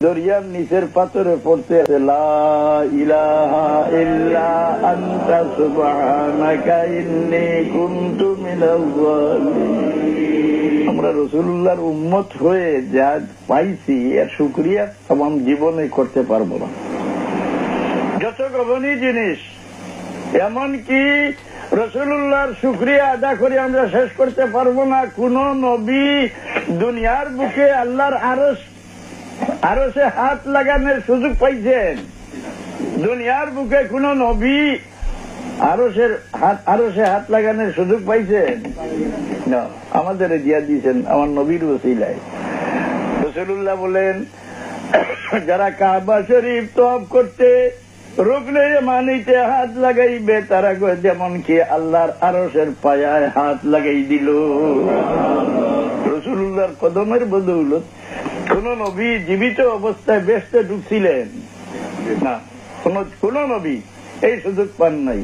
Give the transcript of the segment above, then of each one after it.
দরিয়ার নিচের পাথরে পড়তে আছে লা ইলাহা ইল্লা আনতা সুবহানাকা ইন্নী কুনতু মিনাজ জালিমিন। আমরা রাসূলুল্লাহর উম্মত হয়ে যা পাইছি এর শুকরিয়া तमाम জীবনে করতে পারবো না। যত গভীর জিনিস, এমনকি রাসূলুল্লাহর শুকরিয়া আদা করে আমরা শেষ করতে পারবো না। কোন নবী দুনিয়ার বুকে আল্লাহর আরশে হাত লাগানোর সুযোগ পাইছেন? দুনিয়ার বুকে কোন নবী আরশে হাত লাগানোর সুযোগ পাইছেন? না, আমাদের দিয়া দিয়েছেন আমার নবীর ওসিলায়। রাসূলুল্লাহ বলেন, যারা কাবা শরীফ তওয়াফ করতে রুকনে মানিতে হাত লাগাইবে তারা যেমন কি আল্লাহর আরশের পায়ায় হাত লাগাই দিল। রাসূলুল্লাহর কদমের বদৌলত কোন নবী জীবিত অবস্থায় বেহেশতে ঢুকছিলেন না, কোন নবী এই সুযোগ পান নাই।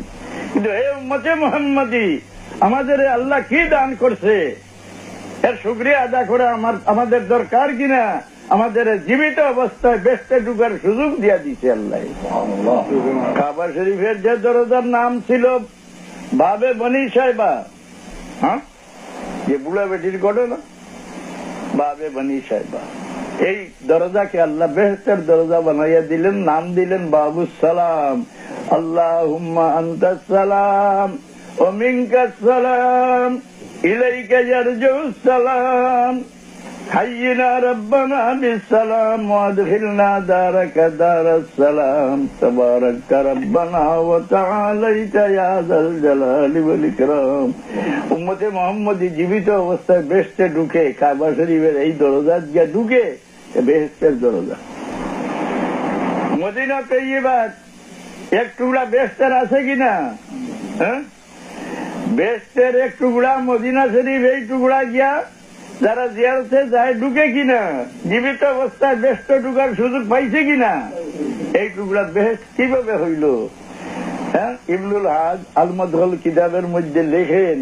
কিন্তু এই উম্মতে মুহাম্মাদি আমাদের আল্লাহ কি দান করছে এর শুকরিয়া আদা করে আমাদের দরকার কিনা? আমাদের জীবিত অবস্থায় বেহেশতে ঢুকার সুযোগ দিয়া দিছে আল্লাহ। কাবা শরীফের যে দরজার নাম ছিল বাবে বনি সাহেবা, হ্যাঁ, যে বুড়া বেটির ঘটনা, বাবে বনি সাহেবা, এই দরজাকে আল্লাহ বেহেশতের দরজা বানাইয়া দিলেন, নাম দিলেন বাবুস সালাম। আল্লাহুম্মা আনতাস সালাম ওয়া মিনকাস সালাম ইলাইকা ইয়ারজুস সালাম হাইয়িনা রাব্বানা বিসসালাম ওয়াদখিলনা দারাকা দারাস সালাম তাবারাকা রাব্বানা ওয়া তাআলাইতা ইয়া যাল জালালি ওয়াল ইকরাম। উম্মতে মুহাম্মদী জীবিত অবস্থায় বেহেশতে ঢুকে কাবা শরীফের এই দরজা দিয়ে ঢুকে, বেহেশতের দরজা। মদিনা তৈয়্যিবাত এক টুকরা বেহেশতের আছে কিনা? হ্যাঁ, বেহেশতের এক টুকরা মদিনা শরীফ, এই টুকরা গিয়া যারা জিয়ারতে যায় ঢুকে কিনা? জীবিত অবস্থায় বেহেশতে ঢুকার সুযোগ পাইছে কিনা? এই টুকরা বেহেশত কিভাবে হইল? হ্যাঁ, ইবনুল হাজ আল মাদখাল কিতাবের মধ্যে লেখেন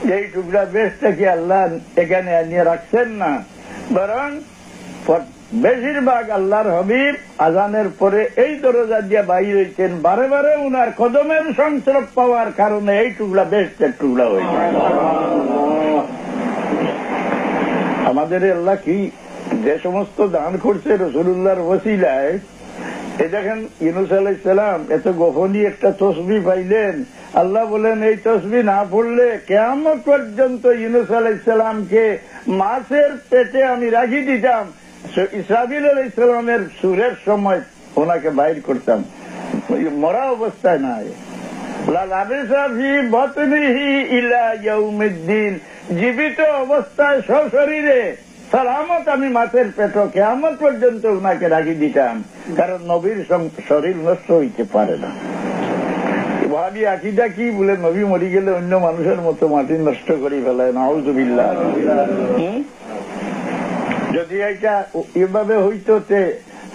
যে এই টুকরা বেহেশতটা কি আল্লাহ এখানে আনিয়ে রাখছেন না, বরং বেশিরভাগ আল্লাহর হাবিব আজানের পরে এই দরজা দিয়ে বাইর হইতেন। বারে বারে উনার কদমের সংস্রব পাওয়ার কারণে এই টুকরা বেহেশতের টুকরা হয়েছে। আমাদের আল্লাহ কি যে সমস্ত দান করছে রাসূলুল্লাহর ওসিলায়। এই দেখেন, ইউনূস আলাইহিস সালাম এত গোপনীয় একটা তসবিহ পাইলেন। আল্লাহ বলেন, এই তসবিহ না পড়লে কিয়ামত পর্যন্ত ইউনূস আলাইহিস সালামকে মাছের পেটে আমি রাখি দিতাম, ইসরাফিল আলাইহিস সালামের সুরের সময় ওনাকে বাইর করতাম, মরা অবস্থায় নাই। লাবিসা ফি বাতনিহি ইলা ইয়াউমিদ্দিন, জীবিত অবস্থায় সশরীরে সালামত আমি মাছের পেট কিয়ামত পর্যন্ত ওনাকে রাখি দিতাম, কারণ নবীর শরীর নষ্ট হইতে পারে না। ওয়াহাবি আকীদা কি বলে, নবী মরি গেলে অন্য মানুষের মতো মাটি নষ্ট করে ফেলায়, নাউযুবিল্লাহ। যদি এটা এভাবে হইতো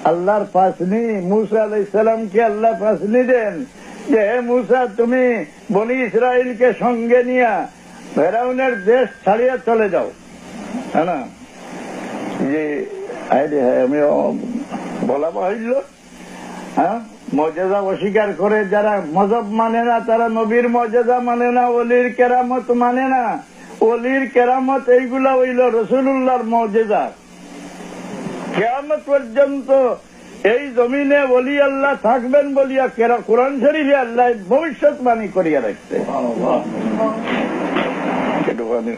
আল্লাহর পাসনি মূসা আলাইহিস সালামকে আল্লাহ পাসনি দেন যে, হে মূসা, তুমি বনি ইসরাইলকে সঙ্গে নিয়ে ফেরাউনের দেশ ছাড়িয়ে চলে যাও, হ্যাঁ না, যে আমি বলা হইল, হ্যাঁ, মর্যাদা অস্বীকার করে যারা মজহব মানে না, তারা নবীর মর্যাদা মানে না, ওলির কেরামত মানে না। ওলির কেরামত এইগুলা হইল রাসূলুল্লাহর মর্যাদা। কিয়ামত পর্যন্ত এই জমিনে ওলি আল্লাহ থাকবেন বলিয়া কোরআন শরীফে আল্লাহ ভবিষ্যৎবাণী করিয়া রাখতে।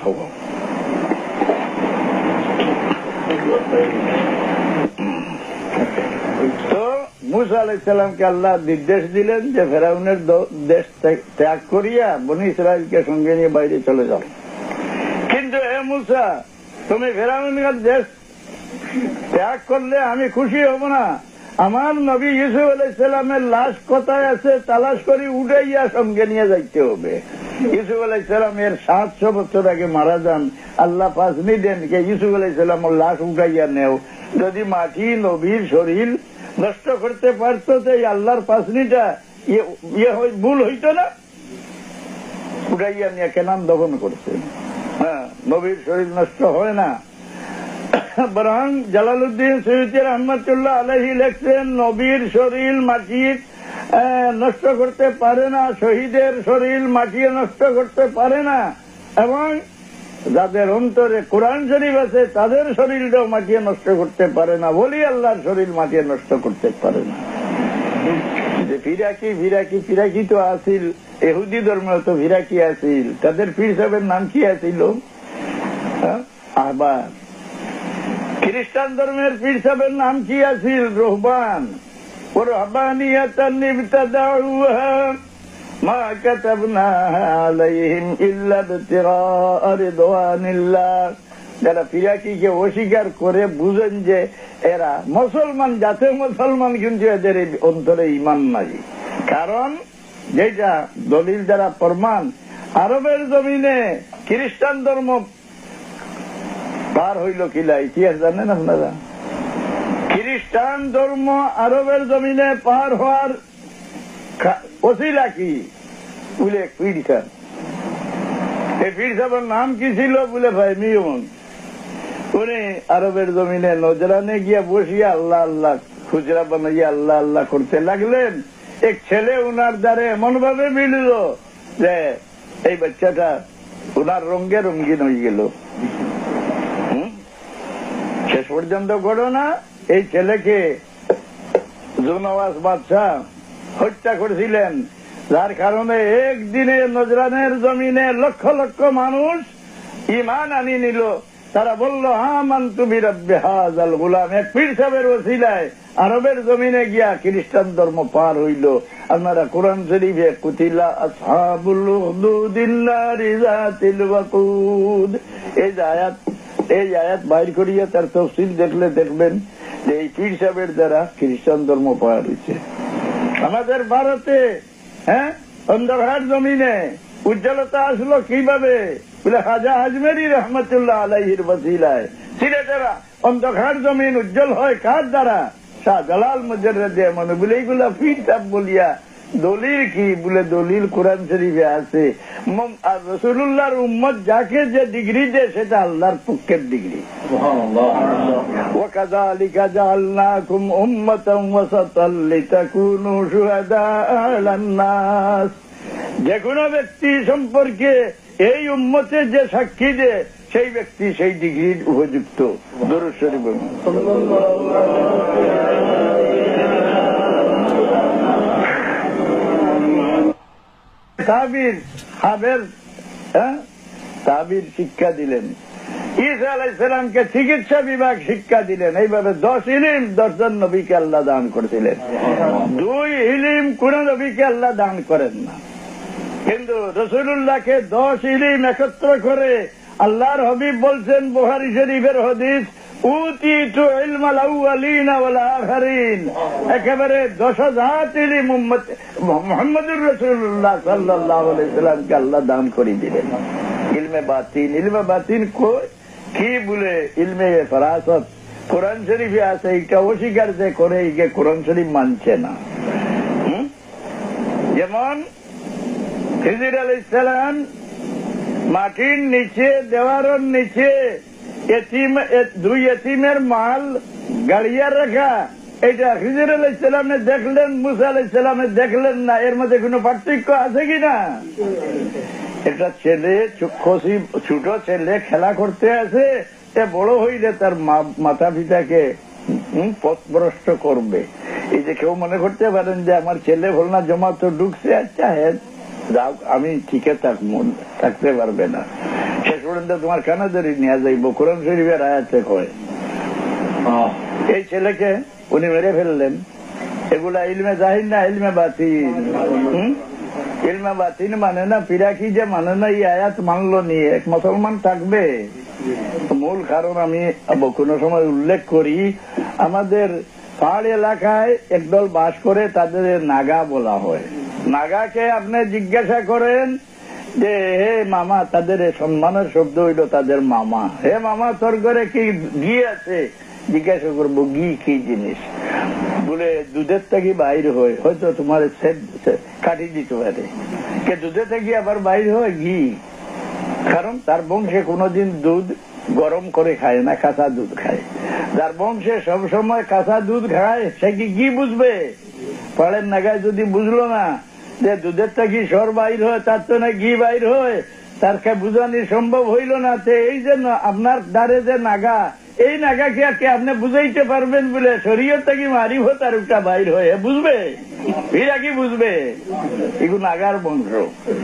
খবর তো মূসা আলাইহিস সালামকে আল্লাহ নির্দেশ দিলেন যে ফেরাউনের দেশ ত্যাগ করিয়া বনি ইসরাইলকে সঙ্গে নিয়ে বাইরে চলে যাও। কিন্তু হে মূসা, তুমি ফেরাউনের দেশ ত্যাগ করলে আমি খুশি হব না। আমার নবী ইউসুফ আলাইহিস সালামের লাশ কোথায় আছে তালাশ করে উঠাইয়া সঙ্গে নিয়ে যাইতে হবে। ইউসুফ আলাইহিস সালাম এর 700 বছর আগে মারা যান। আল্লাহ পাসনি দেন কে ইউসুফ আলাইহিস সালামের লাশ উঠাইয়া নেও। যদি মাটি নবীর শরীর নষ্ট করতে পারতো তো এই আল্লাহর পাসনিটা ভুল হইত না? উঠাইয়া নিয়ে কেন দফন করছে? হ্যাঁ, নবীর শরীর নষ্ট হয় না। বরং জালালউদ্দিন সৈয়দী রহমতুল্লাহ আলাইহি লেখছেন, নবীর শরীর মাটির নষ্ট করতে পারে না, শহীদের শরীর মাটিয়ে নষ্ট করতে পারে না, এবং যাদের অন্তরে কোরআন শরীফ আছে তাদের শরীরটাও মাটিয়ে নষ্ট করতে পারে না, বলি আল্লাহর শরীর মাটিয়ে নষ্ট করতে পারে না। যে ফিরাকি তো আসিল, ইহুদি ধর্ম তো ফিরাকি আসিল, তাদের পীর সাহেবের নাম কি আসিল? আহবার। খ্রিস্টান ধর্মের পীর সাহেবের নাম কি আসিল? রহবান। ورهبانية ابتدعوها ما كتبناها عليهم إلا ابتغاء رضوان الله। যারা ফিরাকিকে অস্বীকার করে বুঝেন যে এরা মুসলমান, জাতীয় মুসলমান, কিন্তু এদের অন্তরে ইমান নাই। কারণ যেটা দলিল দ্বারা প্রমাণ, আরবের জমিনে খ্রিস্টান ধর্ম পার হইল কিলা, ইতিহাস জানেন আপনারা? খ্রিস্টান ধর্ম আরবের জমিনে পার হওয়ার ওসিলা কি? বলে পীর সাহেব। এই পীর সাহেবের নাম কি ছিল? বলে ভাই মিয়ন। উনি আরবের জমিনে নজরানে গিয়া বসিয়া আল্লাহ আল্লাহ খুচরা বানাইয়া আল্লাহ আল্লাহ করতে লাগলেন। এক ছেলে উনার দ্বারে এমন ভাবে মিলল যে এই বাচ্চাটা উনার রঙে রঙিন হয়ে গেল। শেষ পর্যন্ত ঘটনা, এই ছেলেকে জুনওয়াজ বাদশাহ হত্যা করেছিলেন, যার কারণে একদিনে নজরানের জমিনে লক্ষ লক্ষ মানুষ ঈমান আনি নিল। তারা বলল, আমানতু বিরাব্বি হাযাল গুলাম। এক পীর সাহেবের ওসিলায় আরবের জমিনে গিয়া খ্রিস্টান ধর্ম পার হইল। আপনারা কোরআন শরীফে কুতিলা আসহাবুল উখদুদিন নারি যাতিল ওয়াকুদ, এই আয়াত বাইর করিয়া তার তফসিল দেখলে দেখবেন যে এই পীর সাহেবের দ্বারা খ্রিস্টান ধর্ম পাওয়া হয়েছে। আমাদের ভারতে অন্ধকার জমিনে উজ্জ্বলতা আসলো কিভাবে? বলে খাজা আজমেরি রহমতুল্লাহ আলাইহির ওসিলায়। সিলেটেরা অন্ধকার জমিন উজ্জ্বল হয় কার দ্বারা? শাহজালাল মুজাররদে এমন। বলে এইগুলা পীর সাহেব বলিয়া দলিল কি? বলে দলিল কোরআন শরীফে আছে। রাসূলুল্লাহর উম্মত যাকে যে ডিগ্রি দেয় সেটা আল্লাহর পক্ষের ডিগ্রি। ওয়াকাযালিকা জাআলনাকুম উম্মাতান ওয়াসাতাল লিতাকুনু শুহাদাআ আলান নাস। যে কোনো ব্যক্তি সম্পর্কে এই উম্মতে যে সাক্ষী দেয় সেই ব্যক্তি সেই ডিগ্রির উপযুক্ত। দরুদ শরীফ তাবির শিক্ষা দিলেন। ঈসা আলাইহিস সালামকে চিকিৎসা বিভাগ শিক্ষা দিলেন। এইভাবে 10 ইলম 10 জন নবীকে আল্লাহ দান করেছিলেন। 2 ইলম কোন নবীকে আল্লাহ দান করেন না, কিন্তু রাসূলুল্লাহকে 10 ইলম একত্র করে আল্লাহর হাবিব বলছেন, বুখারী শরীফের হাদিস, উতিতু ইলমাল আউয়ালিনা ওয়াল আখিরিন। একেবারে 10,000 ইলম মুহাম্মদুর রাসূলুল্লাহ সাল্লাল্লাহু আলাইহি সাল্লামকে আল্লাহ দান করে দিলেন। ইলমে বাতিন, ইলমে বাতিন কি বলে? ইলমে ফরাসত কোরআন শরীফে আছে, এটা অস্বীকার যে করে একে কোরআন শরীফ মানছে না। যেমন খিজির আলাইহিস সালাম মাটির নিচে, দেওয়ারের নিচে 2 এতিমের মাল গাড়িয়া রাখা, এটা খিজির আলাইহিস সালামে দেখলেন, মুসা আলাইহিস সালামে দেখলেন না। এর মধ্যে কোনো পার্থক্য আছে কিনা? একটা ছেলে, ছোট ছেলে খেলা করতে আছে, এ বড় হইলে তার মাতা পিতাকে পথভ্রষ্ট করবে। এই যে কেউ মনে করতে পারেন যে আমার ছেলে ভোলনা জমা তো ঢুকছে, আচ্ছা হ্যাঁ যাও, আমি ঠিকই থাকতে পারবে না, শেষ পর্যন্ত তোমার কানা ধরে নিয়ে যাইব। কোরআন শরীফের আয়াতে কয়। এই ছেলেকে উনি মেরে ফেললেন। এগুলা ইলমে জাহির না ইলমে বাতিন? ইলমে বাতিন মানে না, ফিরাকি যে মানে না, এই আয়াত মানলো নিয়ে এক মুসলমান থাকবে? মূল কারণ আমি কোন সময় উল্লেখ করি, আমাদের পাহাড় এলাকায় একদল বাস করে, তাদের নাগা বলা হয়। নাগাকে আপনি জিজ্ঞাসা করেন যে হে মামা, তাদের সম্মানের শব্দ হইল তাদের মামা। হে মামা, তোর ঘরে কি ঘি আছে? জিজ্ঞাসা করবো ঘি কি জিনিস? বলে দুধের থেকে বাইর হয়, হয়তো তোমার কাটি দিতে পারে। কে দুধে থেকে আবার বাইর হয় ঘি? কারণ তার বংশে কোনদিন দুধ গরম করে খায় না, কাঁচা দুধ খায়। যার বংশে সবসময় কাঁচা দুধ খায় সে কি বুঝবে? পাড়ের নাগায় যদি বুঝলো না যে দুধের থেকে সর বাইর হয়, তার তো না ঘি বাইর হয়, তার বুঝানি সম্ভব হইল না। এই জন্য আপনার দ্বারে যে নাগা, এই নাগাকে আপনি বুঝাইতে পারবেন বলে শরীয়ত থেকে মারিব তার একটা বাইর হয়ে বুঝবে? এরা কি বুঝবে? এগুলো নাগার বংশ।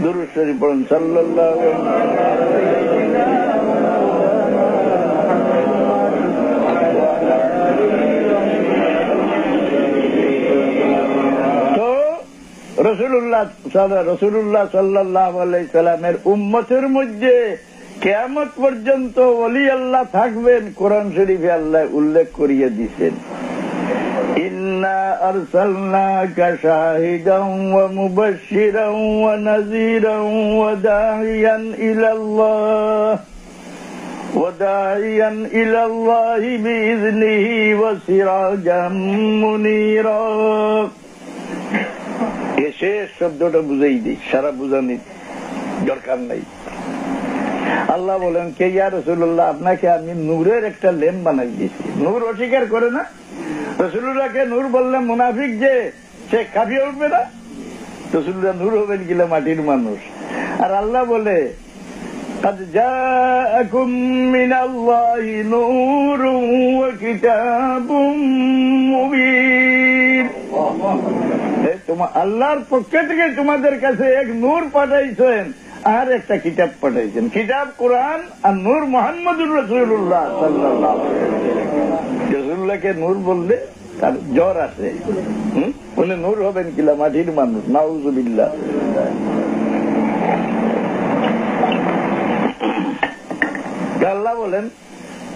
দুরূদ শরীফ পড়ুন সাল্লাল্লাহু আলাইহি রাসূলুল্লাহ সাল্লাল্লাহু আলাইহি সাল্লামের উম্মতের মধ্যে কিয়ামত পর্যন্ত ওলি আল্লাহ থাকবেন, কোরআন শরীফে আল্লাহ উল্লেখ করিয়ে দিয়েছেন। ইন্না আরসালনাকা শাহিদান ওয়া মুবাশশিরান ওয়া নাযীরান ওয়া দাঈয়ান ইলাল্লাহি বিইذনিহি ওয়া সিরাজাম মুনীরা। শেষ শব্দটা বুঝাই দিই, সারা বুঝানি দরকার নাই। আল্লাহ বলেন, কে ইয়া রাসূলুল্লাহ, আপনাকে আমি নূরের একটা ল্যাম্প বানাই দিয়েছি। নূর অস্বীকার করে না? রাসূলুল্লাহকে নূর বললে মুনাফিক যে সে কাঁপিয়ে উঠবে না? রাসূলুল্লাহ নূর হবেন কিলা মাটির মানুষ। আর আল্লাহ বলে, قد جاءكم من الله نور وكتاب مبين। আল্লাহর পক্ষ থেকে তোমাদের কাছে এক নূর পাঠাইছেন আর একটা কিতাব পাঠাইছেন। কিতাব কোরআন আর নূর মুহাম্মদুর রাসূলুল্লাহ সাল্লাল্লাহু আলাইহি ওয়াসাল্লাম। রাসূলুল্লাহকে নূর বললে তার জ্বর আসে। উনি নূর হবেন কিলা মাটির মানুষ? নাউযুবিল্লাহ। আল্লাহ বলেন,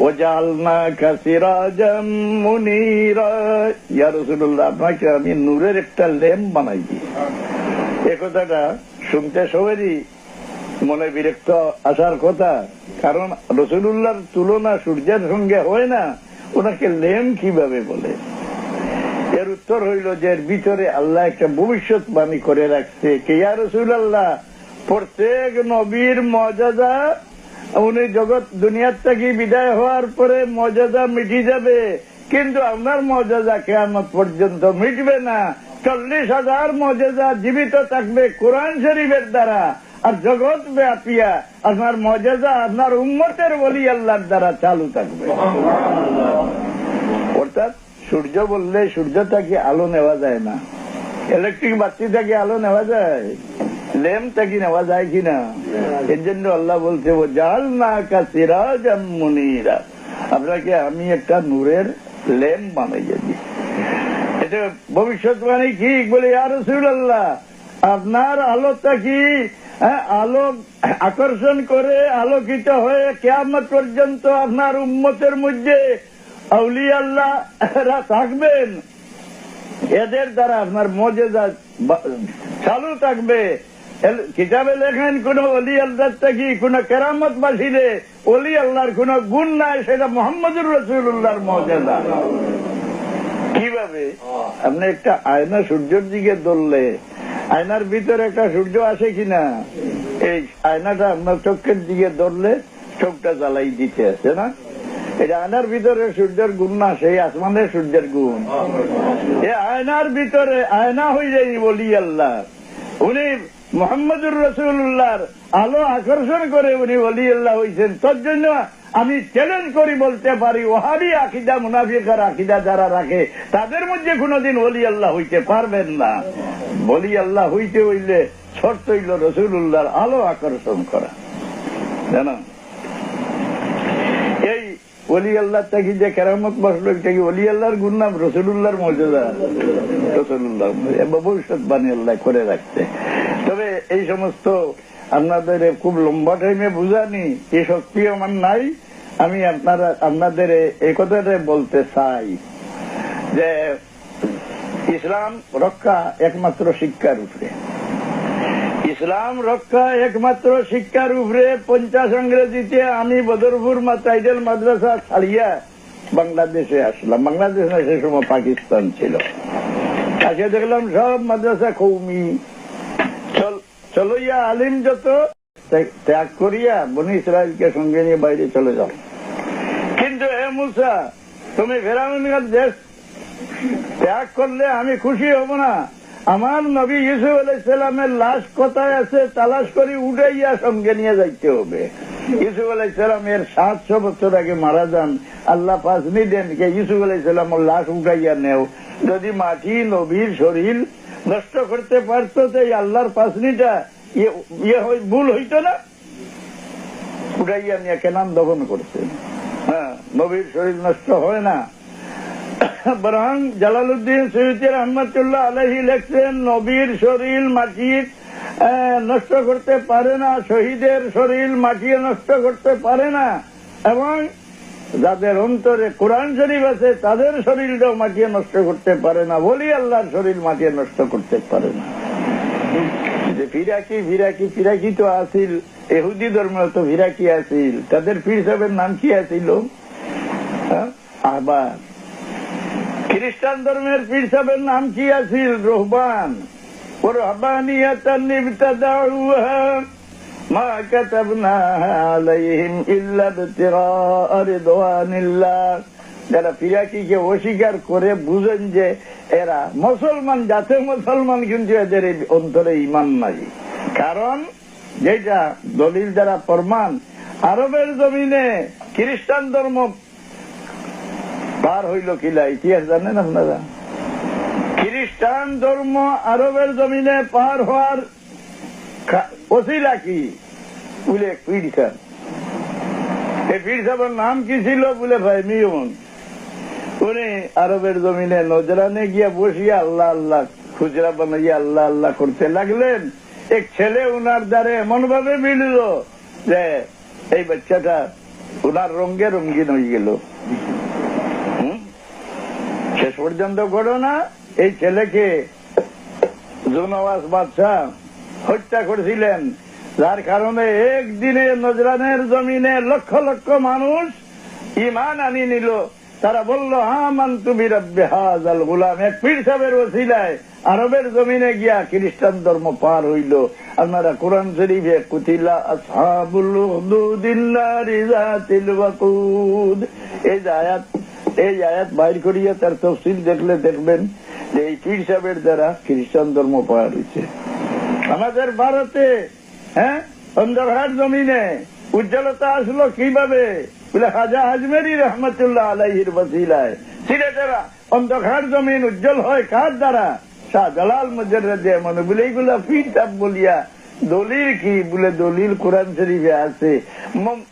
ওয়াজআলনাকা সিরাজাম মুনীরা। ইয়া রাসূলুল্লাহ, আপনাকে আমি নূরের একটা ল্যাম্প বানাই দিই। এই কথাটা শুনতে সবারই মনে বিরক্ত আসার কথা, কারণ রাসূলুল্লাহর তুলনা সূর্যের সঙ্গে হয় না, ওনাকে ল্যাম্প কিভাবে বলে? এর উত্তর হইল যে এর ভিতরে আল্লাহ একটা ভবিষ্যৎবাণী করে রাখছে। কে ইয়া রাসূলুল্লাহ, প্রত্যেক নবীর মর্যাদা, উনি জগৎ দুনিয়ার থেকে বিদায় হওয়ার পরে মর্যাদা মিটি যাবে, কিন্তু আপনার মর্যাদা কিয়ামত পর্যন্ত মিটবে না। 40,000 মর্যাদা জীবিত থাকবে কোরআন শরীফের দ্বারা, আর জগৎ ব্যাপিয়া আপনার মর্যাদা আপনার উম্মতের ওলি আল্লাহর দ্বারা চালু থাকবে। অর্থাৎ সূর্য বললে সূর্য থেকে আলো নেওয়া যায় না, ইলেকট্রিক বাতি থেকে আলো নেওয়া যায়, ল্যাম্প থেকে নেওয়া যায় কিনা? এর জন্য আল্লাহ বলছে, ওয়াজআলনাকা সিরাজাম মুনীরা, আপনাকে আমি একটা নূরের ল্যাম্প বানাইয়া দিই। এটা ভবিষ্যৎবাণী কি বলে? ইয়া রাসূলুল্লাহ, আপনার আলোটা কি আলো আকর্ষণ করে আলোকিত হয়ে কিয়ামত পর্যন্ত আপনার উম্মতের মধ্যে আউলিয়া আল্লাহরা থাকবেন, এদের দ্বারা আপনার মর্যাদা চালু থাকবে। কিতাবে লেখেন কোন ওলি আল্লাহর থেকে কোন কেরামত বাসিরে ওলি আল্লাহর কোন গুণ নাই, সেটা মুহাম্মদুর রাসূলুল্লাহর মর্যাদা। কিভাবে? আপনি একটা আয়না সূর্যের দিকে ধরলে আয়নার ভিতরে একটা সূর্য আসে কিনা? এই আয়নাটা আপনার চোখের দিকে ধরলে চোখটা জ্বালাই দিতে আছে না? এই আয়নার ভিতরে সূর্যের গুণ না, সেই আসমানের সূর্যের গুণ। এই আয়নার ভিতরে আয়না হয়ে যায় ওলি আল্লাহ। উনি মুহাম্মদুর রাসূলুল্লাহর আলো আকর্ষণ করে উনি ওলি আল্লাহ হয়েছেন। তোর জন্য আমি চ্যালেঞ্জ করি বলতে পারি, ওয়াহাবি আকীদা, মুনাফিকের আকীদা যারা রাখে তাদের মধ্যে কোনদিন ওলি আল্লাহ হইতে পারবেন না। ওলি আল্লাহ হইতে হইলে শর্ত হইল রাসূলুল্লাহর আলো আকর্ষণ করা, জানো? এই ওলি আল্লাহ থেকে যে কেরামত বসলো, এটা কি ওলি আল্লাহর গুণ নাম? রাসূলুল্লাহর মর্যাদা, রাসূলুল্লাহ ভবিষ্যৎবাণী আল্লাহ করে রাখছে। তবে এই সমস্ত আপনাদের খুব লম্বা টাইমে বুঝানি, এই শক্তি আমার নাই। আমি আপনাদের এই কথাটা বলতে চাই যে ইসলাম রক্ষা একমাত্র শিক্ষার উপরে। ইসলাম রক্ষা একমাত্র শিক্ষার উপরে। 50 ইংরেজিতে আমি বদরপুর টাইটেল মাদ্রাসা ছাড়িয়া বাংলাদেশে আসলাম। বাংলাদেশ না, সে সময় পাকিস্তান ছিল। আজকে দেখলাম সব মাদ্রাসা কৌমি। চলইয়া আলিম যত ত্যাগ করিয়া বনি ইসরায়েলকে সঙ্গে নিয়ে বাইরে চলে যাও। মুসা, তুমি ফেরাউনের দেশ ত্যাগ করলে আমি খুশি হব না। আমার নবী ইউসুফ আলাইহিস সালামের লাশ কোথায় আছে তালাশ করে উঠাইয়া সঙ্গে নিয়ে যাইতে হবে। ইউসুফ আলাইহিস সালামের 700 বছর আগে মারা যান, আল্লাহ পাসনি দেন কে ইউসুফ আলাইহিস সালামের লাশ উঠাইয়া নেও। যদি মাটি নবীর শরীর নষ্ট করতে পারতো তো এই আল্লাহর পাসনিটা ভুল হইতো না? উঠাইয়া নিয়ে কেনান দফন করছে। হ্যাঁ, নবীর শরীর নষ্ট হয় না। বরং জালালউদ্দিন সৈয়দী রহমাতুল্লাহ আলাইহি লেখছেন নবীর শরীর মাটি নষ্ট করতে পারে না, শহীদের শরীর মাটি নষ্ট করতে পারে না, এবং যাদের অন্তরে কোরআন শরীফ আছে তাদের শরীরটাও মাটি নষ্ট করতে পারে না, বলি আল্লাহর শরীর মাটি নষ্ট করতে পারে না। যে ফিরাকি তো আসিল, ইহুদি ধর্ম তো ফিরাকি আসিল, তাদের পীর সাহেবের নাম কি আসিল? আহবার। খ্রিস্টান ধর্মের পীর সাহেবের নাম কি আসিল? রহবান। রহবানিয়াতান ইবতাদাউহা মা কাতাবনাহা আলাইহিম ইল্লা ইবতিগাআ রিদওয়ানিল্লাহ। যারা ফিরাকিকে অস্বীকার করে বুঝেন যে এরা মুসলমান, যাতে মুসলমান, কিন্তু এদের অন্তরে ইমান নাই। কারণ যেটা দলিল দ্বারা প্রমাণ, আরবের জমিনে খ্রিস্টান ধর্ম পার হইল কিলা, ইতিহাস জানেন আপনারা? খ্রিস্টান ধর্ম আরবের জমিনে পার হওয়ার ওসিলা কি? বলে পীর সাহেব। এই পীর সাহেবের নাম কি ছিল? বলে ভাই মিয়ন। উনি আরবের জমিনে নজরানে গিয়া বসিয়া আল্লাহ আল্লাহ খুচরা বানাইয়া আল্লাহ আল্লাহ করতে লাগলেন। এক ছেলে উনার দ্বারে এমন ভাবে মিলল যে এই বাচ্চাটা উনার রঙে রঙিন হয়ে গেল। শেষ পর্যন্ত ঘটনা, এই ছেলেকে জুনওয়াজ বাদশাহ হত্যা করেছিলেন, যার কারণে একদিনে নজরানের জমিনে লক্ষ লক্ষ মানুষ ঈমান আনি নিল। তারা বলল আমানতু বিরাব্বি হাযাল গুলাম। এক পীর সাহেবের ওসিলায় আরবের জমিনে গিয়া খ্রিস্টান ধর্ম পার হইল। আপনারা কোরআন শরীফে কুতিলা আসহাবুল উখদুদিন নারি যাতিল ওয়াকুদ এই আয়াত বাইর করিয়া তার তাফসীর দেখলে দেখবেন যে এই পীর সাহেবের দ্বারা খ্রিস্টান ধর্ম পার হয়েছে। আমাদের ভারতে অন্ধকার জমিনে উজ্জ্বলতা আসলো কিভাবে? বলে খাজা আজমেরি রহমতুল্লাহ আলাইহির ওসিলায়। সিলেটের অন্ধকার জমিন উজ্জ্বল হয় কার দ্বারা? শাহজালাল মুজাররদে মনে। বলে এইগুলা পীর সাহেব বলিয়া দলিল কি? বলে দলিল কোরআন শরীফে আছে।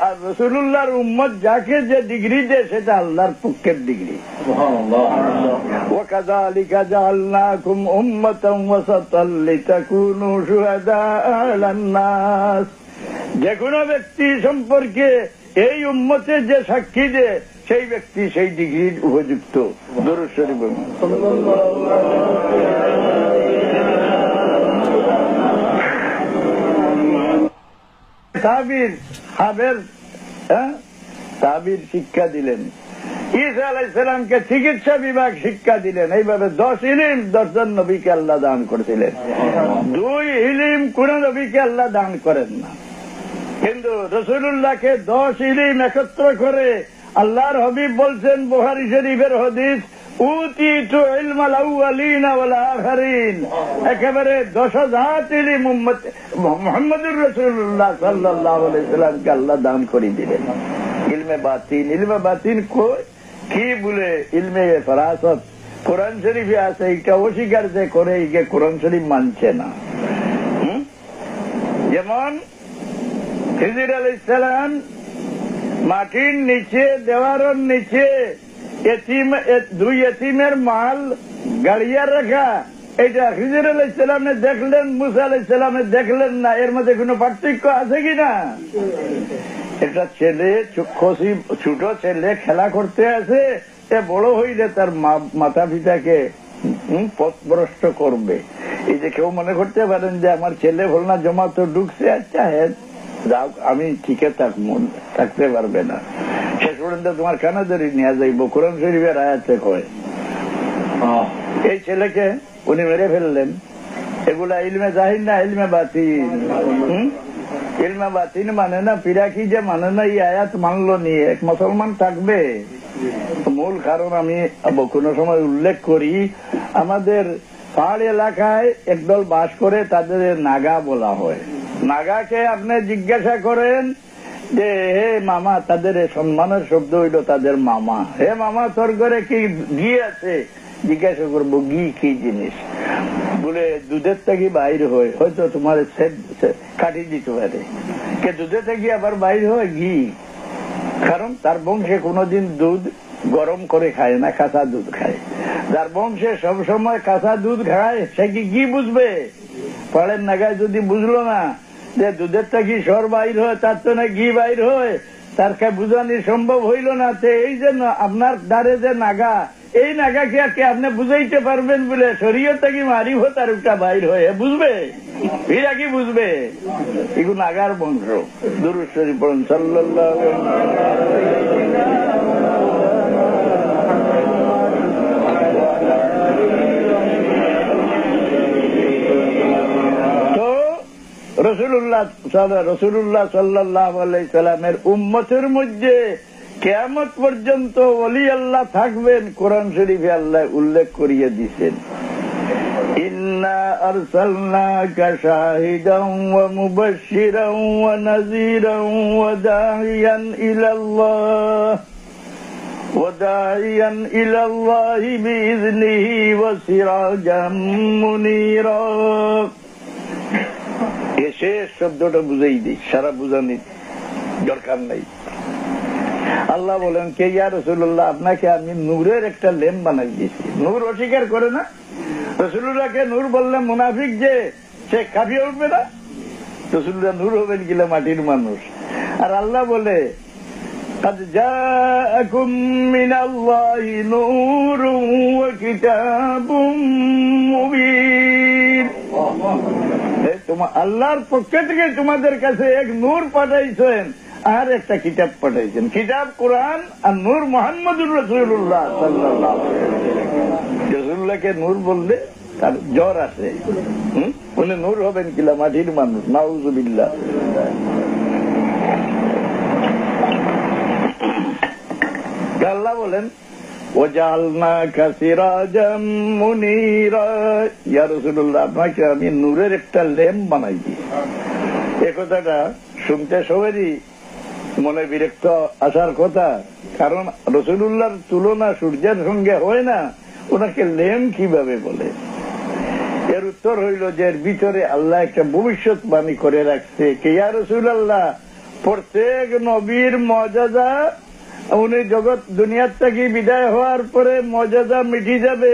আর রাসূলুল্লাহর উম্মত যাকে যে ডিগ্রি দেয় সেটা আল্লাহর পক্ষের ডিগ্রি। ওয়াকাযালিকা জাআলনাকুম উম্মাতান ওয়াসাতাল লিতাকুনু শুহাদাআ আলান নাস। যে কোনো ব্যক্তি সম্পর্কে এই উম্মতের যে সাক্ষী দেয় সেই ব্যক্তি সেই ডিগ্রির উপযুক্ত। দরুদ শরীফ তাবির শিক্ষা দিলেন। ঈসা আলাইহিস সালামকে চিকিৎসা বিভাগ শিক্ষা দিলেন। এইভাবে 10 ইলম 10 জন নবীকে আল্লাহ দান করেছিলেন। 2 ইলম কোন নবীকে আল্লাহ দান করেন না, কিন্তু রাসূলুল্লাহকে 10 ইলম একত্র করে আল্লাহর হাবিব বলছেন বুখারী শরীফের হাদিস, উতিতু ইলমাল আউয়ালিনা ওয়াল আখিরিন। একেবারে 10,000 ইলম মুহাম্মদুর রাসূলুল্লাহ সাল্লাল্লাহু আলাইহি সাল্লামকে আল্লাহ দান করে দিলেন। ইলমে বাতিন কি বলে? ইলমে ফরাসত কোরআন শরীফে আছে, এটা অস্বীকার যে করে একে কোরআন শরীফ মানছে না। যেমন খিজির আলাইহিস সালাম মাটির নিচে দেওয়ারের নিচে 2 এতিমের মাল গাড়িয়া রাখা, এটা খিজির আলাইহিস সালামে দেখলেন, মুসা আলাইহিস সালামে দেখলেন না। এর মধ্যে কোনো পার্থক্য আছে কিনা? একটা ছেলে ছোট ছেলে খেলা করতে আছে, এ বড় হইলে তার মাতা পিতাকে পথভ্রষ্ট করবে। এই যে কেউ মনে করতে পারেন যে আমার ছেলে ভোলনা জমা তো ঢুকছে, আচ্ছা হ্যাঁ যাও, আমি ঠিকই থাকতে পারবে না, শেষ পর্যন্ত তোমার কানা ধরে নিয়ে যাইব। কোরআন শরীফের আয়াতে কয়। এই ছেলেকে উনি মেরে ফেললেন। এগুলা ইলমে জাহির না ইলমে বাতিন? ইলমে বাতিন মানে না, পিরাকি যে মানে না, এই আয়াত মানলো নিয়ে এক মুসলমান থাকবে? মূল কারণ আমি কোনো সময় উল্লেখ করি, আমাদের পাহাড় এলাকায় একদল বাস করে, তাদের নাগা বলা হয়। নাগাকে আপনি জিজ্ঞাসা করেন যে হে মামা, তাদের সম্মানের শব্দ হইল তাদের মামা, হে মামা তোর ঘরে কি ঘি আছে? জিজ্ঞাসা করবো ঘি কি জিনিস? বলে দুধের থেকে বাইর হয়, হয়তো তোমার কাটি দিতে পারে। কে দুধের থেকে আবার বাইর হয় ঘি? কারণ তার বংশে কোনোদিন দুধ গরম করে খায় না, কাঁচা দুধ খায়। যার বংশে সবসময় কাঁচা দুধ খায় সে কি ঘি বুঝবে? পাড়ের নাগায় যদি বুঝলো না যে দুধের থেকে সর বাইর হয়, তার তো না ঘি বাইর হয়, তার বুঝানি সম্ভব হইল না। এই জন্য আপনার দ্বারে যে নাগা, এই নাগাকে আপনি বুঝাইতে পারবেন বলে শরীয়ত থেকে মারিব তার একটা বাইর হয়ে বুঝবে? এরা কি বুঝবে? এগুলো নাগার বংশ। দুরূদ শরীফ পড়ুন সাল্লাল্লাহু আলাইহি রাসূলুল্লাহ সাল্লাল্লাহু আলাইহি সাল্লামের উম্মতের মধ্যে কিয়ামত পর্যন্ত ওলি আল্লাহ থাকবেন, কোরআন শরীফে আল্লাহ উল্লেখ করিয়ে দিয়েছেন। ইন্না আরসালনাকা শাহিদান ওয়া মুবাশশিরান ওয়া নাযীরান ওয়া দাঈয়ান ইলাল্লাহি বিইذনিহি ওয়া সিরাজাম মুনীরা। এসে শব্দটা বুঝাই দিই, সারা বুঝানি দরকার নাই। আল্লাহ বলেন কে ইয়া রাসূলুল্লাহ, আপনাকে আমি নূরের একটা ল্যাম্প বানাই দিয়েছি। নূর অস্বীকার করে না? রাসূলুল্লাহকে নূর বললে মুনাফিক যে সে কাঁপিয়ে উঠবে না? রাসূলুল্লাহ নূর হবেন কিলা মাটির মানুষ। আর আল্লাহ বলে قد جاءكم من الله نور وكتاب مبين। আল্লাহর পক্ষ থেকে তোমাদের কাছে এক নূর পাঠাইছেন আর একটা কিতাব পাঠাইছেন। কিতাব কোরআন আর নূর মুহাম্মদুর রাসূলুল্লাহ সাল্লাল্লাহু আলাইহি ওয়াসাল্লাম। রাসূলুল্লাহকে নূর বললে তার জ্বর আসে। উনি নূর হবেন কিলা মাটির মানুষ? নাউযুবিল্লাহ। আল্লাহ বলেন ওয়াজআলনাকা সিরাজাম মুনীরা, ইয়া রাসূলুল্লাহ আপনাকে আমি নূরের একটা ল্যাম্প বানাই দিই। এই কথাটা শুনতে সবারই মনে বিরক্ত আসার কথা, কারণ রাসূলুল্লাহর তুলনা সূর্যের সঙ্গে হয় না, ওনাকে ল্যাম্প কিভাবে বলে? এর উত্তর হইল যে এর ভিতরে আল্লাহ একটা ভবিষ্যৎবাণী করে রাখছে। কে ইয়া রাসূলুল্লাহ, প্রত্যেক নবীর মর্যাদা, উনি জগৎ দুনিয়ার থেকে বিদায় হওয়ার পরে মর্যাদা মিটি যাবে,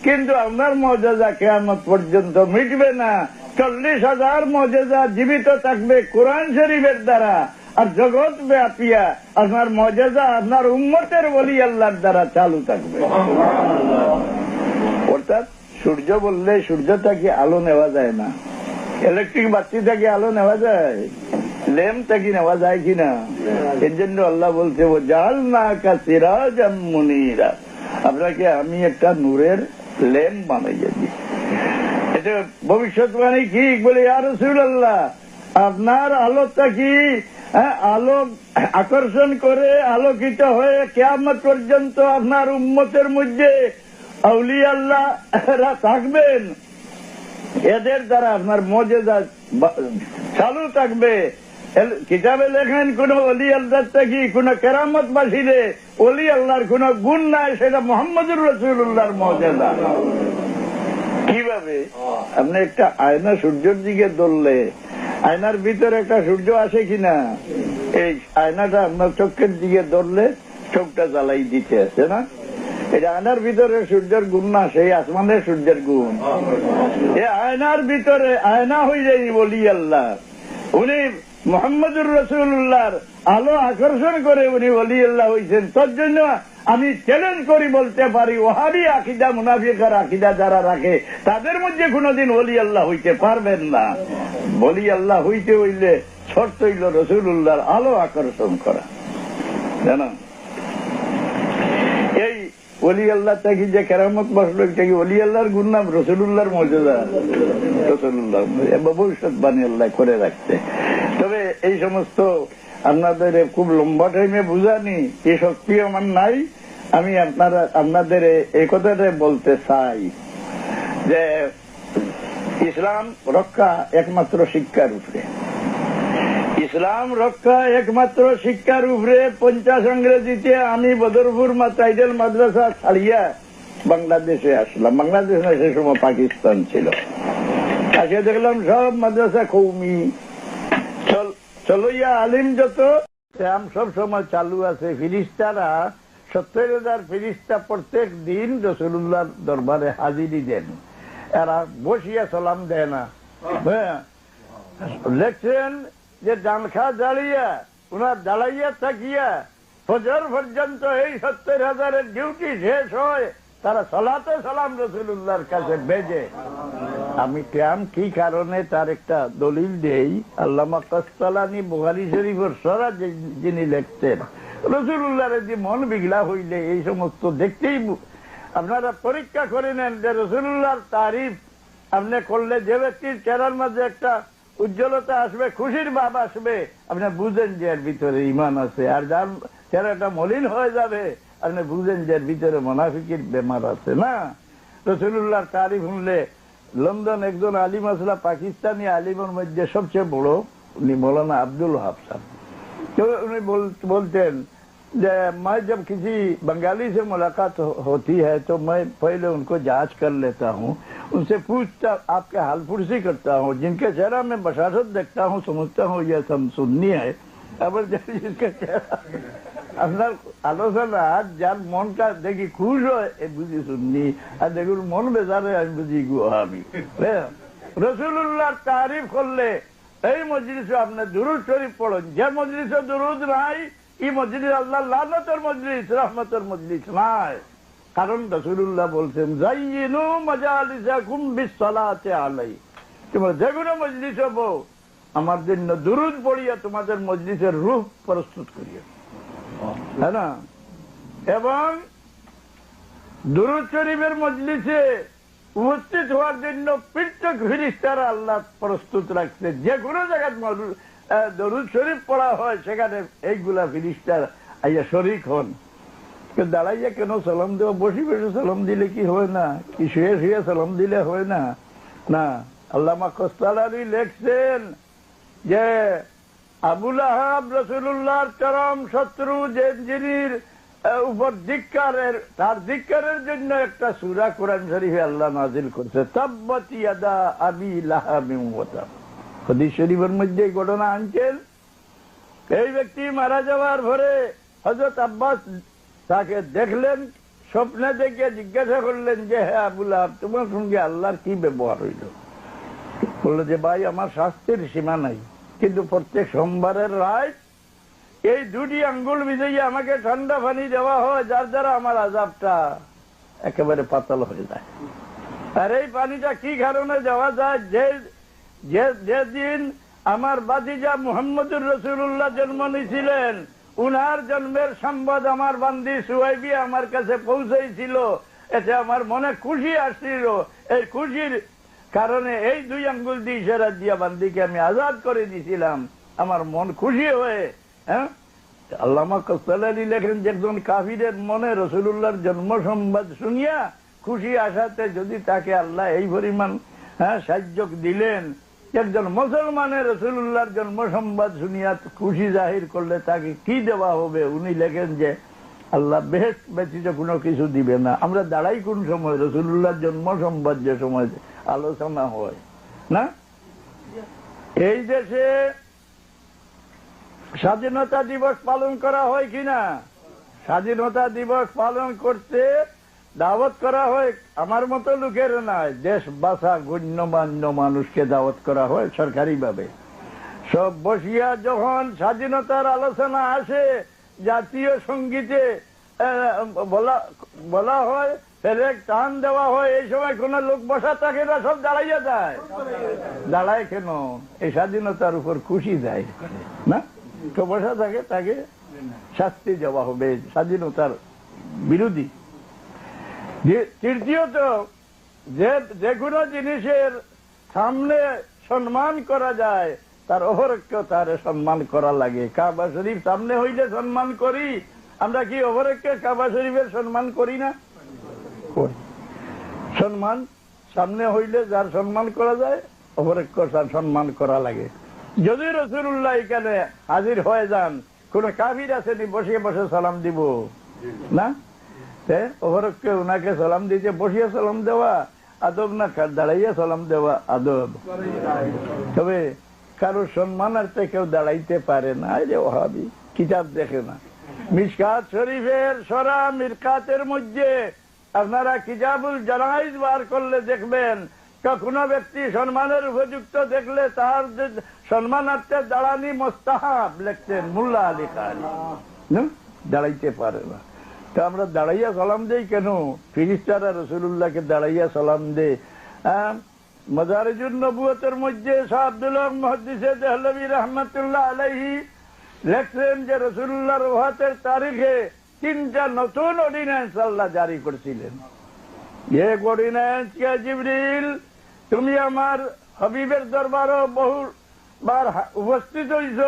কিন্তু আপনার মর্যাদা কিয়ামত পর্যন্ত মিটবে না। 40,000 মর্যাদা জীবিত থাকবে কোরআন শরীফের দ্বারা, আর জগৎ ব্যাপিয়া আপনার মর্যাদা আপনার উম্মতের ওলি আল্লাহর দ্বারা চালু থাকবে। অর্থাৎ সূর্য বললে সূর্য থেকে আলো নেওয়া যায় না, ইলেকট্রিক বাতি থেকে আলো নেওয়া যায়, ল্যাম্প থেকে নেওয়া যায় কিনা? এর জন্য আল্লাহ বলছে ওয়াজআলনাকা সিরাজাম মুনীরা, আপনাকে আমি একটা নূরের ল্যাম্প বানাইয়া দিই। এটা ভবিষ্যৎবাণী কি বলে? ইয়া রাসূলুল্লাহ আপনার আলোটা কি আলো আকর্ষণ করে আলোকিত হয়ে কিয়ামত পর্যন্ত আপনার উম্মতের মধ্যে আউলিয়া আল্লাহরা থাকবেন, এদের দ্বারা আপনার মর্যাদা চালু থাকবে। কিতাবে লেখেন কোন ওলি আল্লাহর থেকে কোন কেরামত বাসিলে ওলি আল্লাহর কোন গুণ নাই, সেটা মুহাম্মদুর রাসূলুল্লাহর মর্যাদা। কিভাবে? আপনি একটা আয়না সূর্যের দিকে ধরলে আয়নার ভিতরে একটা সূর্য আসে কিনা? এই আয়নাটা আপনার চোখের দিকে ধরলে চোখটা জ্বালাই দিতে আছে না? এটা আয়নার ভিতরে সূর্যের গুণ না, সেই আসমানের সূর্যের গুণ। এই আয়নার ভিতরে আয়না হয়ে যায় ওলি আল্লাহ। উনি মুহাম্মদুর রাসূলুল্লাহর আলো আকর্ষণ করে উনি ওলি আল্লাহ হয়েছেন। তোর জন্য আমি চ্যালেঞ্জ করি বলতে পারি, ওয়াহাবি আকীদা মুনাফিকের আকীদা যারা রাখে তাদের মধ্যে কোনদিন ওলি আল্লাহ হইতে পারবেন না। ওলি আল্লাহ হইতে হইলে শর্ত হইল রাসূলুল্লাহর আলো আকর্ষণ করা, জানো? এই ওলি আল্লাহ থেকে যে কেরামত বসলো, ওলি আল্লাহর গুণ নাম রাসূলুল্লাহর মর্যাদা, রাসূলুল্লাহ ভবিষ্যৎবাণী আল্লাহ করে রাখছে। তবে এই সমস্ত আপনাদের খুব লম্বা টাইমে বুঝানি, এই শক্তি আমার নাই। আমি আপনাদের এই কথাটা বলতে চাই যে ইসলাম রক্ষা একমাত্র শিক্ষার উপরে, ইসলাম রক্ষা একমাত্র শিক্ষার উপরে। 50 ইংরেজিতে আমি বদরপুর টাইটেল মাদ্রাসা ছাড়িয়া বাংলাদেশে আসলাম। বাংলাদেশ না, সে সময় পাকিস্তান ছিল। আসে দেখলাম সব মাদ্রাসা কৌমি চলইয়া আলিম যত সব সময় চালু আছে। ফিরিস্তারা 70,000 ফিরিস্তা প্রত্যেক দিন রাসূলুল্লাহর দরবারে হাজিরি দেন। এরা বসিয়া সালাম দেয় না। লেখছেন যে জানখা জ্বালিয়া ওনার জ্বালাইয়া থাকিয়া ফজর পর্যন্ত এই 70,000 ডিউটি শেষ হয়, তারা সালাতে সালাম রাসূলুল্লাহর কাছে বেজে। আমি কেন কি কারণে তার একটা দলিল দেই। আল্লামা কাসতালানি বুখারী শরীফের সরা যিনি লিখতেন, রাসূলুল্লাহর যে মন বিগলা হইলে এই সমস্ত দেখতেই আপনারা পরীক্ষা করে নেন যে রাসূলুল্লাহর তারিফ আপনি করলে যে ব্যক্তির চেহারার মাঝে একটা উজ্জ্বলতা আসবে, খুশির ভাব আসবে, আপনি বুঝেন যে এর ভিতরে ইমান আছে। আর যার চেহারাটা মলিন হয়ে যাবে আপনি বুঝেন যে এর ভিতরে মুনাফিকের বেমার আছে। না, রাসূলুল্লাহর তারিফ শুনলে লন্ডন একজন আলিম আসলা, পাকিস্তানি আলিমের মধ্যে সবচেয়ে বড়, উনি মৌলানা আব্দুল ওয়াহাব সাহেব। তো উনি বলতেন যে मैं जब किसी बंगाली से मुलाकात होती है तो मैं पहले उनको जांच कर लेता हूँ, उनसे पूछता, आपके हाल पुरसी करता हूँ, जिनके चेहरा में बशारत देखता हूँ समझता हूँ यह सब सुन्नी है। अब जिसका चेहरा আপনার আলোচনা যার মনটা দেখি খুশ হয় এ বুঝি সুন্নি, আর দেখুন মন বেজারে আমি বুঝি গুহাবি। রাসূলুল্লাহর তারিফ করলে এই মজলিসে আপনি দুরূদ শরীফ পড়েন। যে মজলিসে দুরূদ নাই এই মজলিস আল্লাহ লানতের মজলিস, রহমতের মজলিস নাই। কারণ রাসূলুল্লাহ বলছেন যায়িনু মাজালিসাকুম বিসসালাতি আলাই, তোমরা যে কোনো মজলিস হবো আমার জন্য দুরূদ পড়িয়া তোমাদের মজলিসের রূহ প্রস্তুত করিয়া, হ্যাঁ না। এবং দুরূদ শরীফের মজলিসে উপস্থিত হওয়ার জন্য পৃথক ফেরেশতারা আল্লাহ প্রস্তুত রাখছে। যে কোনো জায়গায় দরুদ শরীফ পড়া হয় সেখানে এইগুলা ফেরেশতা আইয়া শরীক হন। দাঁড়াইয়া কেন সালাম দেওয়া, বসে বসে সালাম দিলে কি হয় না, কি শুয়ে শুয়ে সালাম দিলে হয় না? না, আল্লামা কাসতালানি লেখছেন যে আবুল আহাব রাসূলুল্লাহর চরম শত্রু, যিনির উপর ধিক্কারের, তার ধিক্কারের জন্য একটা সূরা কোরআন শরীফে আল্লাহ নাযিল করছে, তাব্বাত ইয়াদা আবি লাহাবিন ওয়া তাব। হাদিস শরীফের মধ্যে এই ঘটনা আনছেন। এই ব্যক্তি মারা যাওয়ার পরে হযরত আব্বাস তাকে দেখলেন, স্বপ্নে দেখে জিজ্ঞাসা করলেন যে হে আবুল আহাব, তোমার সঙ্গে আল্লাহর কি ব্যবহার হইল? বললো যে ভাই আমার শাস্তির সীমা নাই, কিন্তু প্রত্যেক সোমবারের রাত এই 2টি আঙ্গুল ভিজাইয়া আমাকে ঠান্ডা পানি দেওয়া হয়, যার দ্বারা আমার আযাবটা একেবারে পাতল হয়ে যায়। আর এই পানিটা কি কারণে দেওয়া যায়? যেদিন আমার বাতিজা মুহাম্মদুর রাসূলুল্লাহ জন্ম নিয়েছিলেন, উনার জন্মের সংবাদ আমার বান্দি সুহাইবি আমার কাছে পৌঁছেছিল, এতে আমার মনে খুশি আসছিল। এই খুশির কারণে এই 2 আঙ্গুল দিয়ে ইশারা দিয়া বান্দিকে আমি আজাদ করে দিয়েছিলাম, আমার মন খুশি হয়ে। হ্যাঁ, আল্লামা কাসতালানি লেখেন যে একজন কাফিরের মনে রাসূলুল্লাহর জন্ম সংবাদ শুনিয়া খুশি আসাতে যদি তাকে আল্লাহ এই পরিমাণ সাহায্য দিলেন, একজন মুসলমানের রাসূলুল্লাহর জন্ম সংবাদ শুনিয়া খুশি জাহির করলে তাকে কি দেওয়া হবে? উনি লেখেন যে আল্লাহ বেহেশত ব্যতীত কোনো কিছু দিবে না। আমরা দাঁড়াই কোন সময়? রাসূলুল্লাহর জন্ম সংবাদ যে সময় আলোচনা হয় না। এই দেশে স্বাধীনতা দিবস পালন করা হয় কিনা? স্বাধীনতা দিবস পালন করতে দাওয়াত করা হয় আমার মতো লোকের নয়, দেশ বাসা গণ্যমান্য মানুষকে দাওয়াত করা হয় সরকারি ভাবে। সব বসিয়া যখন স্বাধীনতার আলোচনা আসে, জাতীয় সঙ্গীতে বলা হয়, ফেরেক টান দেওয়া হয়, এই সময় কোন লোক বসা থাকে না, সব দাঁড়াইয়া যায়। দাঁড়ায় কেন? এই স্বাধীনতার উপর খুশি যায় না, তো বসা থাকে তাকে শাস্তি দেওয়া হবে, স্বাধীনতার বিরোধী। তৃতীয়ত, যে কোনো জিনিসের সামনে সম্মান করা যায় তার অপরকে তার সম্মান করা লাগে। কাবা শরীফ সামনে হইলে সম্মান করি, আমরা কি অপরেককে কাবা শরীফের সম্মান করি না? সম্মান সামনে হইলে যার সম্মান করা যায় অপরেক সম্মান করা লাগে। যদি রাসূলুল্লাহ এখানে হাজির হয়ে যান, কোন কাফির আসেনি বসে বসে সালাম দিব না? অপরকে ওনাকে সালাম দিতে বসিয়ে সালাম দেওয়া আদব না দাঁড়াইয়া সালাম দেওয়া আদব? তবে কারো সম্মানার্থে কেউ দাঁড়াইতে পারে না। যে ওহাবি কিতাব দেখে না। মিশকাত শরীফের সরা মিরকাতের মধ্যে আপনারা কিতাবুল জানাইজ বার করলে দেখবেন, কোন ব্যক্তি সম্মানের উপযুক্ত দেখলে তার সম্মানার্থে দাঁড়ানি মোস্তাহাব লিখতেন মোল্লা আলী কারি। দাঁড়াইতে পারে না, তো আমরা দাঁড়াইয়া সালাম দেই কেন? ফিরিস্তারা রাসূলুল্লাহকে দাঁড়াইয়া সালাম দে। মাজারিজুন নবুয়তের মধ্যে শাহ আব্দুল হক মুহাদ্দিসে দেহলভী রাহমাতুল্লাহ আলাইহি লেখছেন যে রাসূলুল্লাহর ওফাতের তারিখে 3টা নতুন অর্ডিন্যান্স আল্লাহ জারি করেছিলেন। এক অর্ডিন্যান্স কে জিবরিল, তুমি আমার হাবিবের দরবারও বহুবার উপস্থিত হইছ,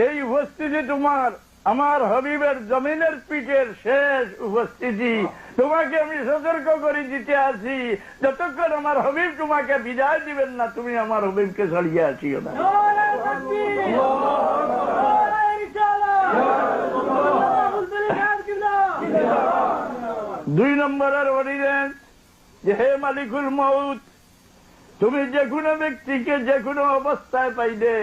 এই উপস্থিতি তোমার আমার হাবিবের জমিনের পিঠের শেষ উপস্থিতি। তোমাকে আমি সতর্ক করে দিতে আছি, যতক্ষণ আমার হাবিব তোমাকে বিদায় দিবেন না তুমি আমার হাবিবকে ছাড়িয়ে আসিও না। 2 নম্বরের অর্ডিন্যান্স যে হে মালিকুল মউত, তুমি যে কোনো ব্যক্তিকে যে কোনো অবস্থায় পাইলে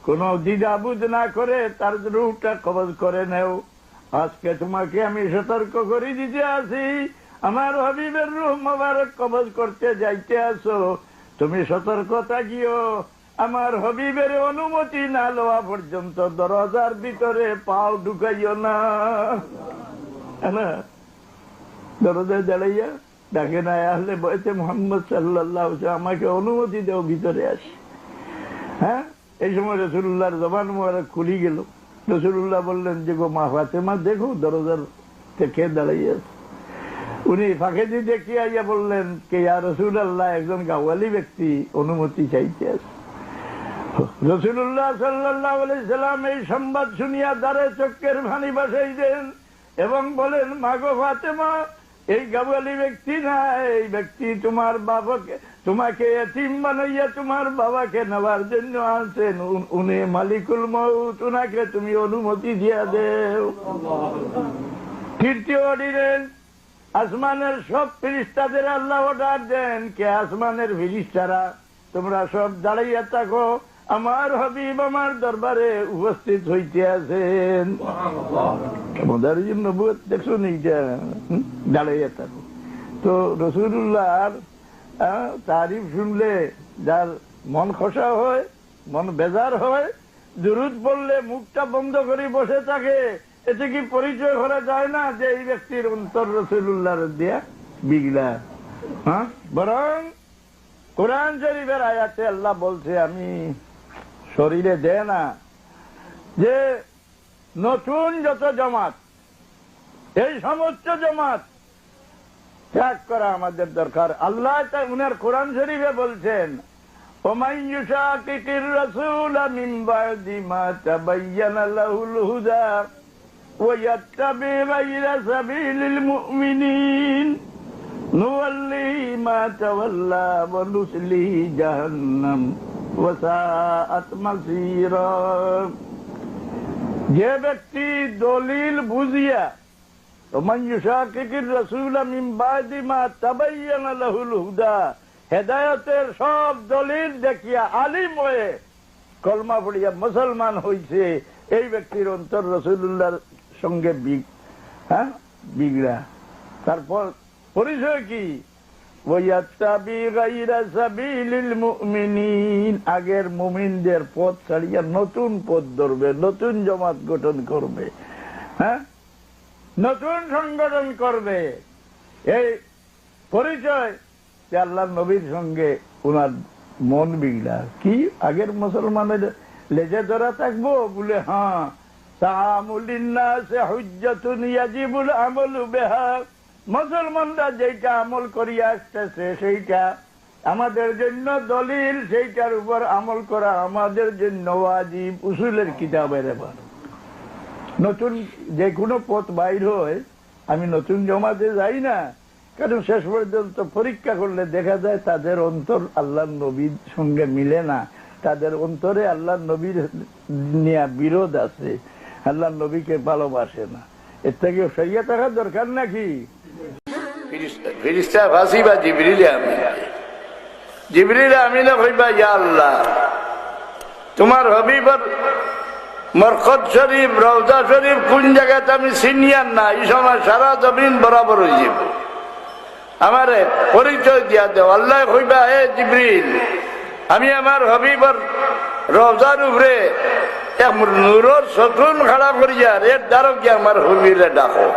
কোন দ্বিধাবোধ না করে তার রূহটা কবজ করে নেও। আজকে তোমাকে আমি সতর্ক করে দিতে আছি, আমার হাবিবের রূহ মোবারক কবজ করতে যাইতে আসো, তুমি সতর্ক থাকিও, আমার হাবিবের অনুমতি না লওয়া পর্যন্ত দরজার ভিতরে পাও ঢুকাইও না। দরজায় দাঁড়াইয়া ডাকে না আসলে বলছে মুহাম্মদ সাল্লাল্লাহু আলাইহি ওয়াসাল্লাম আমাকে অনুমতি দাও ভিতরে আসি। হ্যাঁ, এই সময় রাসূলুল্লাহর জবান মোবারক খুলি গেল। রাসূলুল্লাহ বললেন যে গো মা ফাতেমা দেখো দরজার থেকে দাঁড়াইয়া আছে। উনি ফাঁকে দিয়ে দেখিয়ে আইয়া বললেন কে ইয়া রাসূলুল্লাহ, একজন গাওয়ালি ব্যক্তি অনুমতি চাইতে আছে। রাসূলুল্লাহ সাল্লাল্লাহু আলাইহি সাল্লাম এই সংবাদ শুনিয়া দ্বারে চোখের পানি ভাসাই দেন এবং বলেন মা গো ফাতেমা, এই গাওয়ালি ব্যক্তি না, এই ব্যক্তি তোমার বাবাকে তোমাকে এতিম বানাইয়া তোমার বাবাকে নেওয়ার জন্য আনছেন, উনি মালিকুল মউত, উনাকে তুমি অনুমতি দিয়া দেও। 3টি অর্ডিন্যান্স, আসমানের সব ফেরেশতাদের আল্লাহ অর্ডার দেন কে আসমানের ফেরেশতারা তোমরা সব দাঁড়াইয়া থাকো, আমার হাবিব আমার দরবারে উপস্থিত হইতে আছেন। দেখছো দাঁড়াইয়া থাকো। তো রাসূলুল্লাহর তারিফ শুনলে যার মন খসা হয়, মন বেজার হয়, দুরূদ পড়লে মুখটা বন্ধ করে বসে থাকে, এতে কি পরিচয় করা যায় না যে এই ব্যক্তির অন্তর রাসূলুল্লাহর দিয়া বিগলা? হ্যাঁ, বরং কোরআন শরীফের আয়াতে আল্লাহ বলছে আমি শরীরে দে না যে নতুন যত জামাত, এই সমস্ত জামাত ত্যাগ করা আমাদের দরকার। আল্লাহ উনার কোরআন শরীফে বলছেন ওমান ইউশাকিকির রাসূল মিন বাদি মা তাবায়্যানা লাহুল হুদা ওয়া ইয়াত্তাবি গায়রা সাবিলিল মুমিনিন নুওয়াল্লিহি মা তাওয়াল্লা ওয়া নুসলিহি জাহান্নাম ওয়া সাআত মাসীরা। যে ব্যক্তি দলিল বুঝিয়া ওমান ইউশাকিকির রাসূল মিন বাদি মা তাবায়্যানা লাহুল হুদা, হেদায়েতের সব দলিল দেখিয়া আলিম হয়ে কলমা পড়িয়া মুসলমান হইছে, এই ব্যক্তির অন্তর রাসূলুল্লাহর সঙ্গে বিগড়া। তারপর পরিচয় কি? ওয়ায়াত্তাবি গায়রা সাবিলিল মুমিনিন, আগের মুমিনদের পথ ছাড়িয়া নতুন পথ ধরবে, নতুন জামাত গঠন করবে, হ্যাঁ, নতুন সংগঠন করবে। এই পরিচয় যে আল্লাহর নবীর সঙ্গে উনার মন বিগড়া। কি আগের মুসলমানের লেজে ধরা থাকবো বলে? হ্যাঁ, তাআমুলিন নাসি হুজ্জাতুন ইয়াজিবুল আমালু বিহা, মুসলমানরা যেটা আমল করিয়া আসতেছে সেইটা আমাদের জন্য দলিল, সেইটার উপর আমল করা আমাদের জন্য ওয়াজিব। উসুলের কিতাবের এবার নতুন যে কোনো পথ বাইর হয়, আমি নতুন জমাতে যাই না, কারণ শেষ পর্যন্ত পরীক্ষা করলে দেখা যায় তাদের অন্তর আল্লাহর নবীর সঙ্গে মিলে না, তাদের অন্তরে আল্লাহর নবীর নিয়ে বিরোধ আছে, আল্লাহর নবীকে ভালোবাসে না। এর থেকে সইয়া থাকার দরকার নাকি? ফিরিস্তা ফাঁসি বা জিবরিল আমিন, জিবরিল আমিনে কইবা, ইয়া আল্লাহ, তোমার হবিবর মরকত শরীফ, রওজা শরীফ কোন জায়গাতে আমি সিনিয়র না, এই সময় সারা জমিন বরাবর হয়ে যাব, আমারে পরিচয় দিয়া দেও। আল্লাহ কইবা, হে জিবরিল, আমি আমার হবিবর রওজার উপরে এক নূরের শতুন খাড়া করিয়া এর দ্বারা কি আমার হবিরে ডাকো।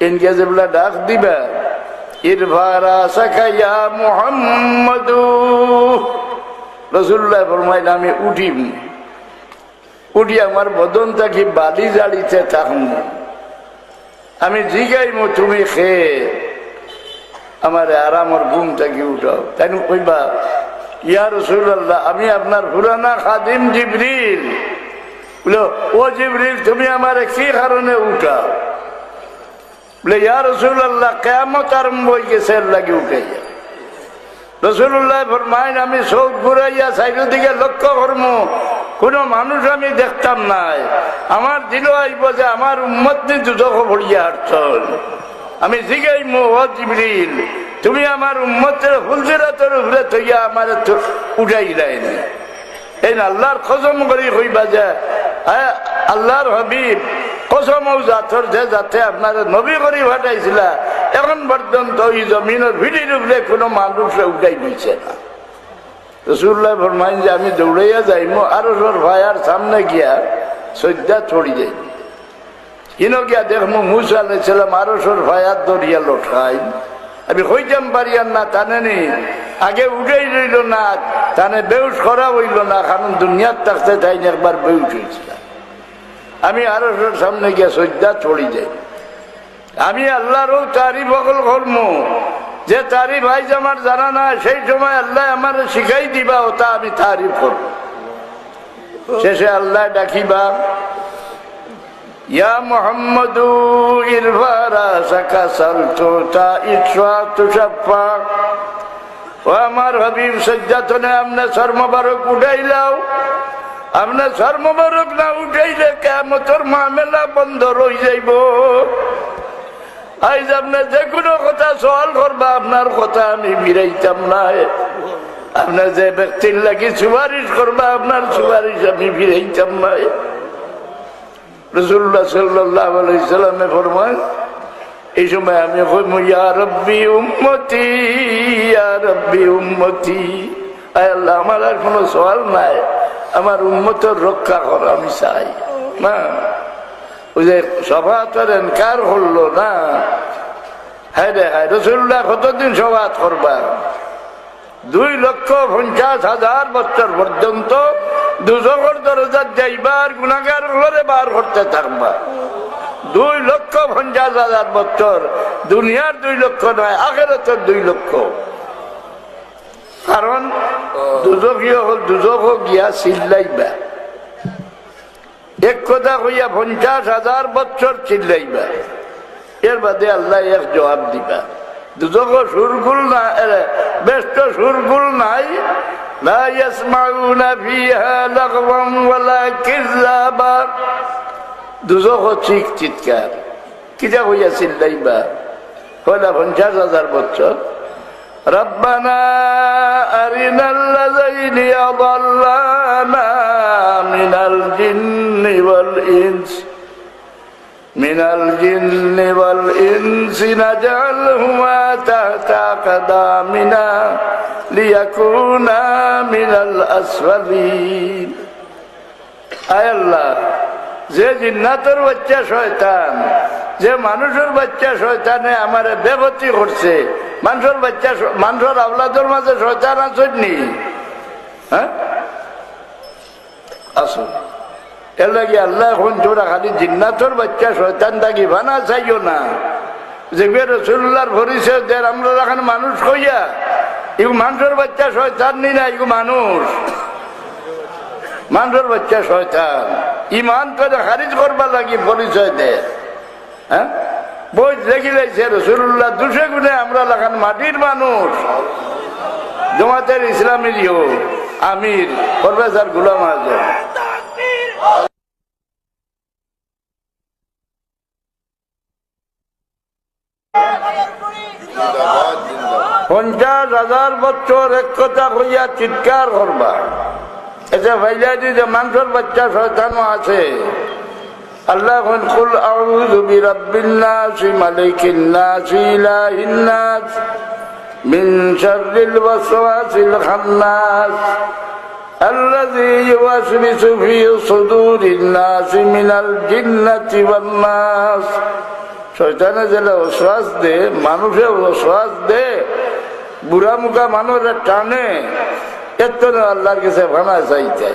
ইনকে যেগুলা ডাক দিবা, ইরফারা সাকাইয়া মুহাম্মাদু, রাসূলুল্লাহ ফরমাইলেন আমি উঠি আমার বদন থাকি বালি জাড়িতে থাকুন, আমি জিগাইমু তুমি খেয়ে আমার আরামর ঘুম থাকি উঠাও। তাই কইবা, ইয়া রাসূলুল্লাহ, আমি আপনার পুরানা খাদিম জিবরিল। বলে, ও জিবরিল, তুমি আমার কি কারণে উঠাও? বলে, ইয়া রাসূলুল্লাহ, কিয়ামত আরম্ভ হয়ে গেছে, এর লাগি উঠাইয়া। রাসূলুল্লাহ ফরমাইন, আমি চোখ ঘুরাইয়া চারিদিকে লক্ষ্য করবো, কোন মানুষ আমি দেখতাম নাই, আমার দিল আইব যে আমার উম্মত নি দুজখ ভরিয়া হাঁটছন। আমি জিগাইমু, ও জিবরিল, তুমি আমার উম্মতের হুলজিরাতের উপরে তৈয়া আমার উঠাইলাই না। এই আল্লাহর কসম করি কইবা যে, আল্লাহর হাবিব কসম জাতর যে যাতে আপনার নবী করি পাঠাইছিল, এখন পর্যন্ত এই জমিনের ভিড়ির উপরে কোনো মানুষ উঠাই দিচ্ছে না। রাসূলুল্লাহ ফরমাইন যে আমি দৌড়াইয়া যাইমু আরশের ভায়ার সামনে গিয়া সজ্জা ছড়ি যাই, কিনো গিয়া দেখমু মুসা আলাইহিস সালাম আরশের ভায়ার দরিয়া লটকাই। আমি হইতাম পারিয়ান না, টানে নি আগে উঠেই রইল না, টানে বেউস করা হইল না, কারণ দুনিয়ার থাকতে তাই একবার বেউস হয়েছিল। আমি আরশের সামনে গিয়া সজ্জা ছড়ি যাই। আমি আল্লাহরও তারিফ বকল করমু, যে তারিফ আইজ আমার জানা না, সেই সময় আল্লাহ আমার শিখাই দিবা, ওটা আমি তারিফ করব। শেষে আল্লাহ ডাকিবা, ইয়া মুহাম্মাদু ইরফারা সাকাসাল তোতা ইচ্ছা তুষাফা, ও আমার হাবিব সজ্জাতনে আমনে সর্মবারক উঠাইলাও, আমনে সর্মবারক না উঠাইলে কিয়ামতের মামলা বন্ধ রই যাইব। আইজ আপনি যে কোনো কথা সওয়াল করবা, আপনার কথা আমি ফিরাইতাম না। আপনার যে ব্যক্তির লাগি সুপারিশ করবা, আপনার সুপারিশ আমি ফিরাইতাম না। রাসূলুল্লাহ সাল্লাল্লাহু আলাইহি সাল্লামে ফরমান, এই সময় আমি কইমু, ইয়া রাব্বি উম্মতি, ইয়া রাব্বি উম্মতি, আয় আল্লাহ, আমার আর কোনো সওয়াল নাই, আমার উম্মতের রক্ষা কর আমি চাই না। ওই যে সভাতের এনকার হলো না, হ্যাঁ রে হ্যাঁ, রাসূলুল্লাহ কতদিন সভাত করবা? 2,50,000 বছর পর্যন্ত দুজকের দরজাত যাইবার গুনাহগার ঘরে বার করতে থাকবা। 2,50,000 বছর, দুনিয়ার 2 লক্ষ নয়, আখিরাতের 2 লক্ষ। কারণ দুজক গিয়া চিল্লাইবা, এক কথা কইয়া 50,000 বছর চিল্লাইবা, এর বাদে আল্লাহ এক জবাব দিবা। দুজক সুরগুল না, ব্যস্ত সুরগুল নাই, লা ইয়াসমাউনা ফিহা লাগওয়ান ওয়ালা কিযাবা। দুজক চিৎকার কিটা কইয়া চিল্লাইবা, কইলা 50,000 বছর, রব্বানা আরিনাল্লাযাইনি আযাল্লানা মিনাল জিন্নি ওয়াল ইনস, মিনাল জিন্নি ওয়াল ইনসি নাজআলহুমা তাহতা আকদামিনা লিয়াকুনা মিনাল আসফালিন। আয় আল্লাহ, যে জিন্নাতের বাচ্চা শয়তান, যে মানুষের বাচ্চা শয়তানে আমার বেগতি করছে, মানুষের বাচ্চা, মানুষের আওলাদের মাঝে শয়তান আসেননি? হ্যাঁ, আসো। এর লাগে আল্লাহ এখন জোড়া খালি জিন্নাতের বাচ্চা শয়তান থাকি বানা চাইও না। যে রাসূলুল্লাহর পরিচয় দেয় আমরা এখন মানুষ কইয়া, এগু মানুষের বাচ্চা শয়তান নি না, এগু মানুষ, মানুষের বাচ্চা শয়তান। ইমান করে খারিজ করবা লাগি পরিচয় দেয়। হ্যাঁ, বই দেখি লাইছে রাসূলুল্লাহ 200 গুণে আমরা লাগান মাটির মানুষ। জামাতের ইসলামী আমির প্রফেসর গোলাম আজম 50,000 বছর এক কথা হইয়া চিৎকার করবা। এটা ভাইলা যে মানুষের বাচ্চা শয়তানও আছে। আল্লাহ কুল আউযু বিরাব্বিন নাস মালিকিন নাস ইলাহিন নাস মিন শাররিল ওয়াসওয়াসিল খান্নাস الذي يوسوس في صدور الناس من الجنة والناس। শয়তানে যেটা ওয়াসওয়াস দে, মানুষে ওয়াসওয়াস দে, বুড়া মুখা মানুষের টানে, এত আল্লাহর কাছে ভানা চাইতে।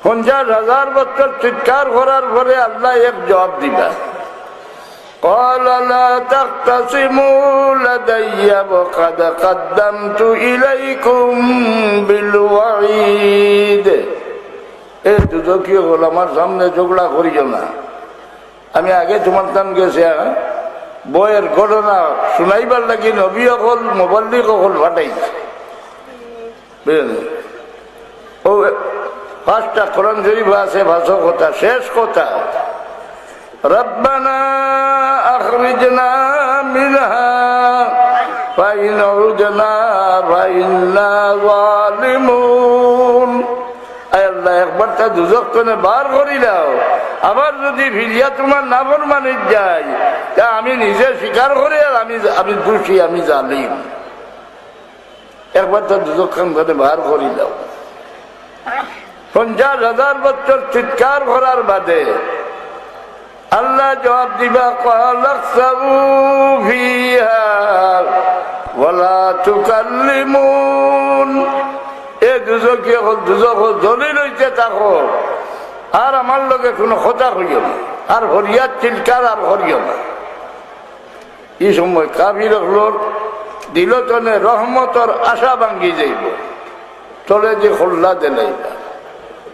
50,000 বছর চিৎকার করার পরে আল্লাহ এক জবাব দিবা। قال لا تختصموا لدي وقد قدمت إليكم بالوعيد। এই দুদকি হল আমার সামনে ঝগড়া করিও না। আমি আগে তোমার দাম গেছি বইয়ের ঘটনা শুনাইবার লাগি নবী হল মুবাল্লিগ হল ফাটাইছে। ও 5টা কোরআন শরীফ আছে ভাষা কথা, শেষ কথা রব্বানা আখরিজনা মিনহা ফাইন উদনা ফাইন্না যালিমুন। আয় আল্লাহ, একবার তা দুজক কোণে বার করি দাও, আবার যদি ফিরিয়া তোমার নাফরমানি যাই তা আমি নিজে স্বীকার করি আর আমি দোষী, আমি জালিম। একবার তা দুজক কোণে বার করি দাও। 50,000 বছর চিৎকার করার বাদে আল্লাহ জবাব দিবা ক্বালাকসাবু ফিহা ওয়ালা তুকাল্লিমুন। এ দুজকে দুজক জ্বলি লইতে থাকো, আর আমার লগে কোনো কথা হইও না, আর হরিয়ার চিৎকার আর হরিও না। এই সময় কাফির হলোর দিল তনে রহমতর আশা ভাঙ্গি যাইব, তলে যে খোল্লা দিলাইবা।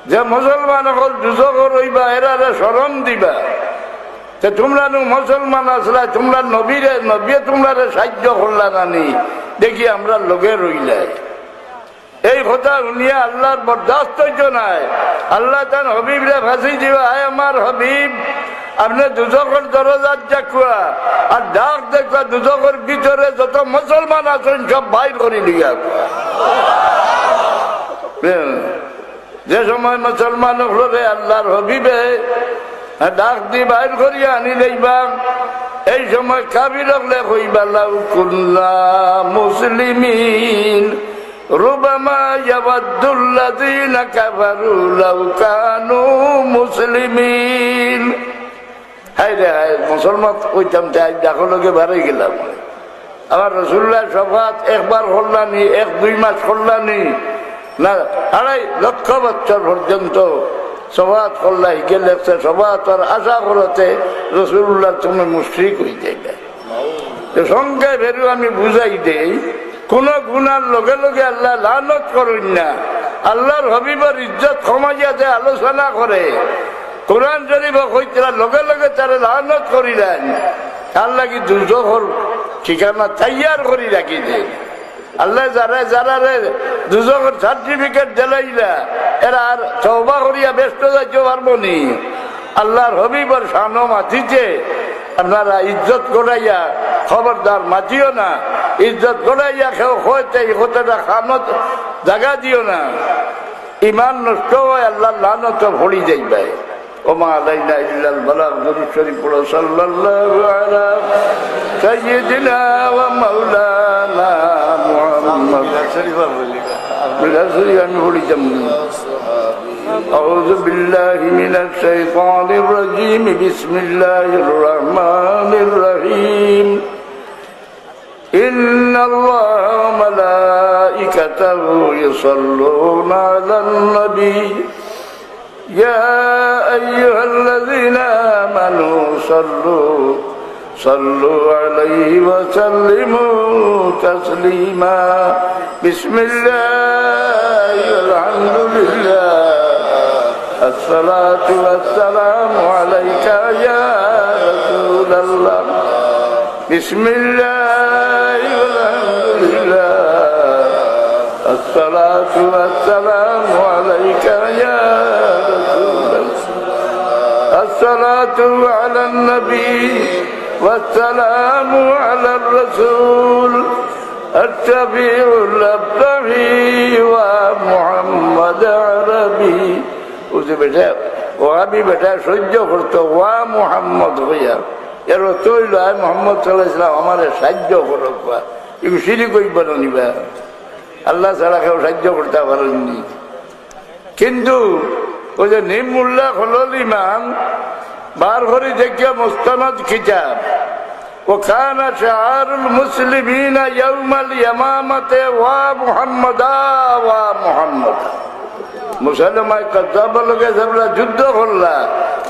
যে মুসলমান হল দুজক রইবা, এরারে শরণ দিবা। তোমরা মুসলমান আসলা, তোমরা নবীরে তোমরা সাহায্য করলা নানি, দেখি আমরা লগে রইলাই। এই কথা শুনিয়া আল্লাহর বরদাস্ত হইতো নাই। আল্লাহ তার হবিবরে ফাঁসি দিবা, আয় আমার হবিব আপনি দুজকের দরজার যাকুয়া আর ডাক দেখবা, দুজকের ভিতরে যত মুসলমান আছেন সব বাইর করে লিয়া। যে সময় মুসলমান হলে আল্লাহর হবিবে ডাক দি বাইর করিয়া আনি লইবা, এই সময় কাফির হলে কইবা লাউ কুল্লা মুসলিমিন রুবামা ইয়াওয়াদ্দুল্লাযীনা কাফারু লাউ কানু মুসলিমিন। হায় রে হায়, মুসলমান কইতাম তাই ডাকো লগে বাড়ি গেলাম। আমার রাসূলুল্লাহ শফাত একবার করলানি, 1-2 মাস করলানি না, 2.5 লক্ষ বছর পর্যন্ত সবাত করলাই গেলে সবাত আশা করতে রাসূলুল্লাহ তুমি মুশরিক হয়ে যাইবে। সঙ্গে বেরু আমি বুঝাই দেই, কোন গুনার লগে লগে আল্লাহ লানত করেন না। আল্লাহর হবিবের ইজ্জত কমাইয়া যে আলোচনা করে, কোরআন শরীফ হইতরা লগে লগে তারা লানত করিলেন। আল্লাহ কি দুজোহর ঠিকানা তৈয়ার করি রাখি দেন। আল্লাহ যারা দুজকের সার্টিফিকেট দিলাইলা এরা আর তওবা করিয়া ব্যস্ত যাইতে পারবো নি। আল্লাহর হবিবর শানো মাতিছে, আপনারা ইজ্জত করাইয়া খবরদার মাতিও না, ইজ্জত করাইয়া কেউ হইতে হতেটা খানত জায়গা দিও না। ইমান নষ্ট হয় আল্লাহর লানত ভরি যাইবে। ওমা আলাইনা ইল্লাল বালাগ। দুরূদ শরীফ পড়ো সাল্লাল্লাহু আলা সাইয়্যিদিনা ওয়া মাওলানা মুহাম্মদ। আমি বলি أعوذ بالله من الشيطان الرجيم بسم الله الرحمن الرحيم إن الله وملائكته يصلون على النبي يا أيها الذين آمنوا صلوا عليه وسلموا تسليما بسم الله الحمد لله الصلاة والسلام عليك يا رسول الله بسم الله والحمد لله الصلاة والسلام عليك يا رسول الله الصلاة على النبي والسلام على الرسول الشفيع الأبتغي ومحمد عربي বুঝতে বেটা ওহাবি বেটা সহ্য করতো ওয়া মুহাম্মদ হইয়া এর তৈল আয় মোহাম্মদ সাল্লাহ ইসলাম আমার সাহায্য করক এগুলো সিঁড়ি কইব না নিবা আল্লাহ ছাড়া কেউ সাহায্য করতে পারেননি কিন্তু ওই যে নিমুল্লাহ হলল ইমাম বার করে দেখিয়া মুস্তানাদ কিতাব وكان شعار المسلمين يوم اليمامة ومحمدا ومحمدا মুসলমায় কদ্দাব লোকে যাবলা যুদ্ধ করলা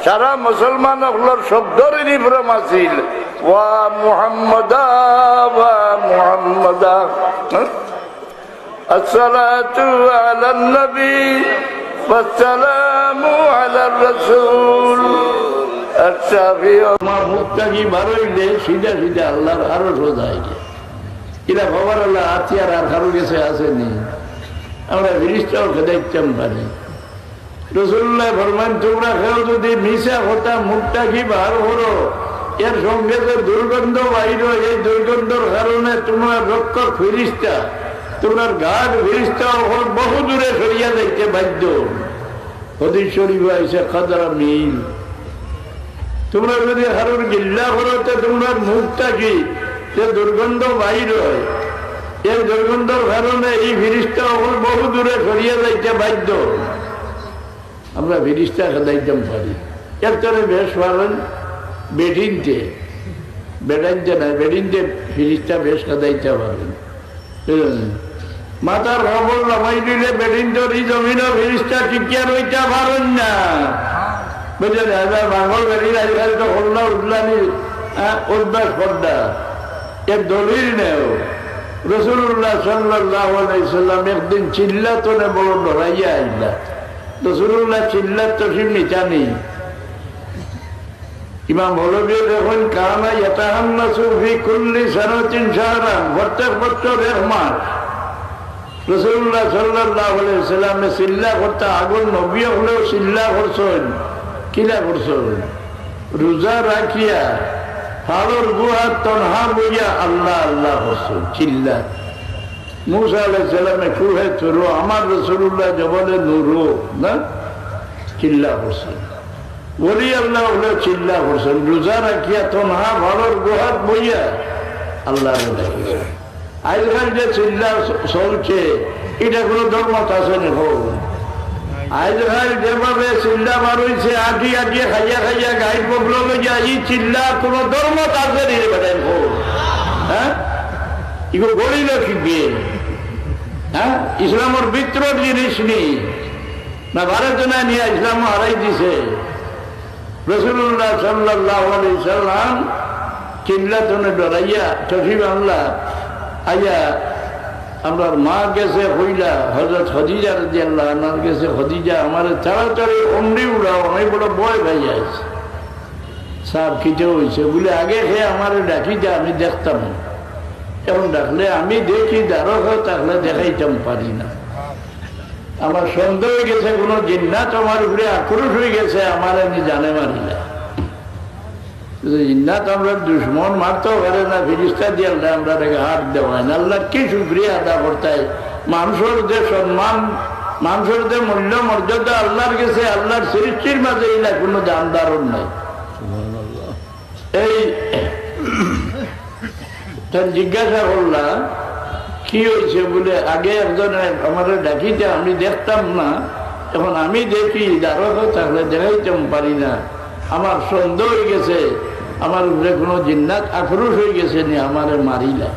সারা মুসলমান হলার শব্দরই নিভ্রম আছিল ওয়া মুহাম্মাদা ওয়া মুহাম্মাদা আসসালাতু আলান নবী ওয়াসসালামু আলার রাসূল আশফিউ মা মুত্তাকি বারইলে সিধা সিধা আল্লাহর আরো সোজাই ইলা খবর আল্লাহ আতিয়ার আর কারো কাছে আসেনি আমরা ফিরিস্তাও খেদাইতাম পারি রাসূলুল্লাহ ফরমান তোমরা কেউ যদি মিশা কথা মুখটা কি বার করো এর সঙ্গে যে দুর্গন্ধ বাইর এই দুর্গন্ধর কারণে তোমার রক্ষক ফিরিস্তা তোমার গাঢ় ফিরিস্তা বহু দূরে সরিয়া যাইতে বাধ্য হাদিস শরীফে আইছে খাদরা মিল তোমরা যদি হারুর গিল্লা করো তো তোমার মুখটা কি যে দুর্গন্ধ বাইর হয় এর দুর্গন্ধর কারণে এই ফিরিস্তা বহু দূরে সরিয়ে যাইতে বাধ্য আমরা ফিরিস্তা খেদাইতাম পারি এর তরে বেশ পারেন বেডিনতে বেড়াইতে না বেডিনতে ফিরিস্তা বেশ খেদাইতে পারেন মাথার খবর লামাই দিলে বেডিনটোর এই জমিনও ফিরিস্তা টিকিয়া রইতে পারেন না বুঝলেন বাঙল বেরিয়ে আজকাল তো হল্লা উঠলানি অভ্যাস পর্দা এর দলিল নেও রাসূলুল্লাহ সাল্লাল্লাহু আলাইহি সাল্লাম একদিন চিল্লাতনে বড় ডরাইয়া আইলা রাসূলুল্লাহ চিল্লাত তো সিমনি জানি ইমাম হলবি যখন কানা ইয়াতাহান্নাসু ফি কুল্লি সানাতিন শাহরান প্রত্যেক বছর এক মাস রাসূলুল্লাহ সাল্লাল্লাহু আলাইহি সাল্লাম চিল্লা করতে আগুন নবী হলেও চিল্লা করছেন কিলা করছেন রোজা রাখিয়া হাড়র গুহা তনহা বইয়া আল্লাহ আল্লাহ করছেন চিল্লা মুসা আলাইহিস সালামে কুহে চুরো আমার রাসূলুল্লাহ জবলে নুরো না চিল্লা করছেন বলি আল্লাহ হলে চিল্লা করছেন রোজা রাখিয়া তনহা হাড়র গুহা বইয়া আল্লাহ ডাকিছেন আজকাল যে চিল্লা চলছে এটা কোনো ধর্মত আছে না হোক আজকাল যেভাবে চিল্লা বার হয়েছে আঁটি আঁটিয়ে খাইয়া খাইয়া গাই পবলো যা এই চিল্লা কোনো ধর্ম আছে নিয়ে বেড়াই হোক হ্যাঁ এগুলো গড়িল কি হ্যাঁ ইসলামের ভিতরের জিনিস নেই না ভারত না নিয়ে ইসলাম হারাই দিছে রাসূলুল্লাহ সাল্লাল্লাহু আলাইহি সাল্লাম চিল্লা তনে ডরাইয়া তফি বাংলা আইয়া আমার মা গেছে হইলা হযরত খাদিজা রাদিয়াল্লাহু আনহা গেছে খাদিজা আমার তাড়াতাড়ি অমনি উড়াও অনেক বড় ভয় ভাই আছে সব কিছু হয়েছে বলে আগে সে আমার ডাকিটা আমি দেখতাম এখন ডাকলে আমি দেখি দাঁড়ো তাহলে দেখাইতাম পারি না আমার সন্দেহ হয়ে গেছে কোনো জিন্নাত আমার উপরে আক্রোশ হয়ে গেছে আমার আমি জানে মারি না জিন্নাত আমরা দুশ্মন মারতেও পারে না ফিরিস্তা দিয়ে আমরা হাত দেওয়া না আল্লাহ কি শুকরিয়া আদা করতে মানুষের যে সম্মান মানুষের যে মূল্য মর্যাদা আল্লাহর কাছে আল্লাহর সৃষ্টির মাঝে এই না কোনো দানদারণ নাই এই জিজ্ঞাসা করলাম কি হয়েছে বলে আগে একজন আমার ডাকিতে আমি দেখতাম না এখন আমি দেখি দাঁড়াবো তাহলে দেখাইতাম পারি না আমার সন্দেহ হয়ে গেছে আমার উপরে কোনো জিন্নাত আক্রোশ হয়ে গেছে নি আমার মারিলা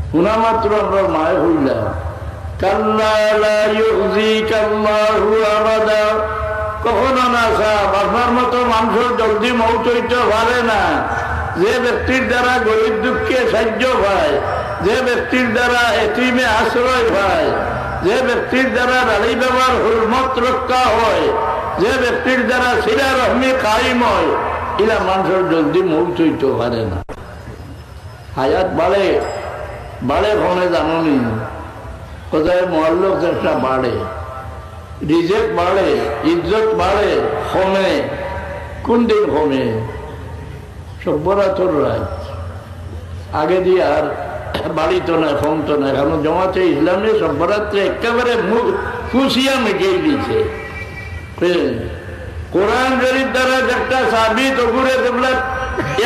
শোনা মাত্র আমরা মায় হইলাম কখনো না সাহেব আপনার মতো মানুষের জলদি মৌত হইতে পারে না যে ব্যক্তির দ্বারা গরিব দুঃখে সাহায্য পায় যে ব্যক্তির দ্বারা এতিমে আশ্রয় পায় যে ব্যক্তির দ্বারা দাঁড়ি ব্যবহার হুরমত রক্ষা হয় যে ব্যক্তির দ্বারা সিলা রহমি কায়েম হয় এরা মানুষের জলদি মৌত হইতে পারে না। হায়াত বাড়ে বাড়ে ফোনে জানি কোথায় মহল্লোক চেষ্টা বাড়ে, রিজেক্ট বাড়ে, ইজ্জত বাড়ে, কমে। কোন দিন কমে? সভ্যরাতর রাত আগে দিয়ে আর বাড়িত না, কমতো না। কারণ জমাতে ইসলামে সভ্যরাত্রে একেবারে খুশিয়া মিটিয়ে দিয়েছে। কোরআন শরীফ দ্বারা একটা সাবিত ওগুলো দেখলে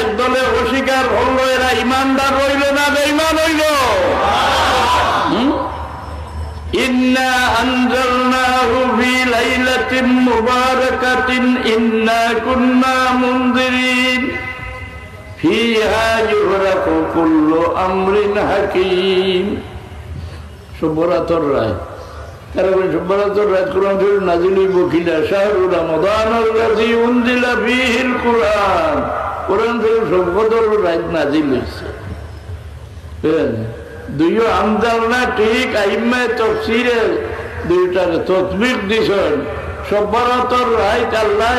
এক দলে অস্বীকার হলো, এরা ইমানদার রইল না বেঈমান হইল। ইন্না আনজালনাহু ফি লাইলাতিন মুবারাকাতিন ইন্না কুন্না মুনজিরিন ফিহা ইউফরাকু কুল্লু আমরিন হাকীম। শুভরাতর রাত, কারণ শুভরাতর রাত কোরআন শরীফ নাযিল হইব কিনা? শাহরু রমাদানুল্লাযী উনজিলা ফীহিল কুরআন। কোরআন শরীফ শুভরাতর রাত নাযিল হইছে। দুইও আমজালনা ঠিক আইম্মায়ে তাফসীরে দুইটার তাসবিক দিছেন। শুভরাতর রাত আল্লাহ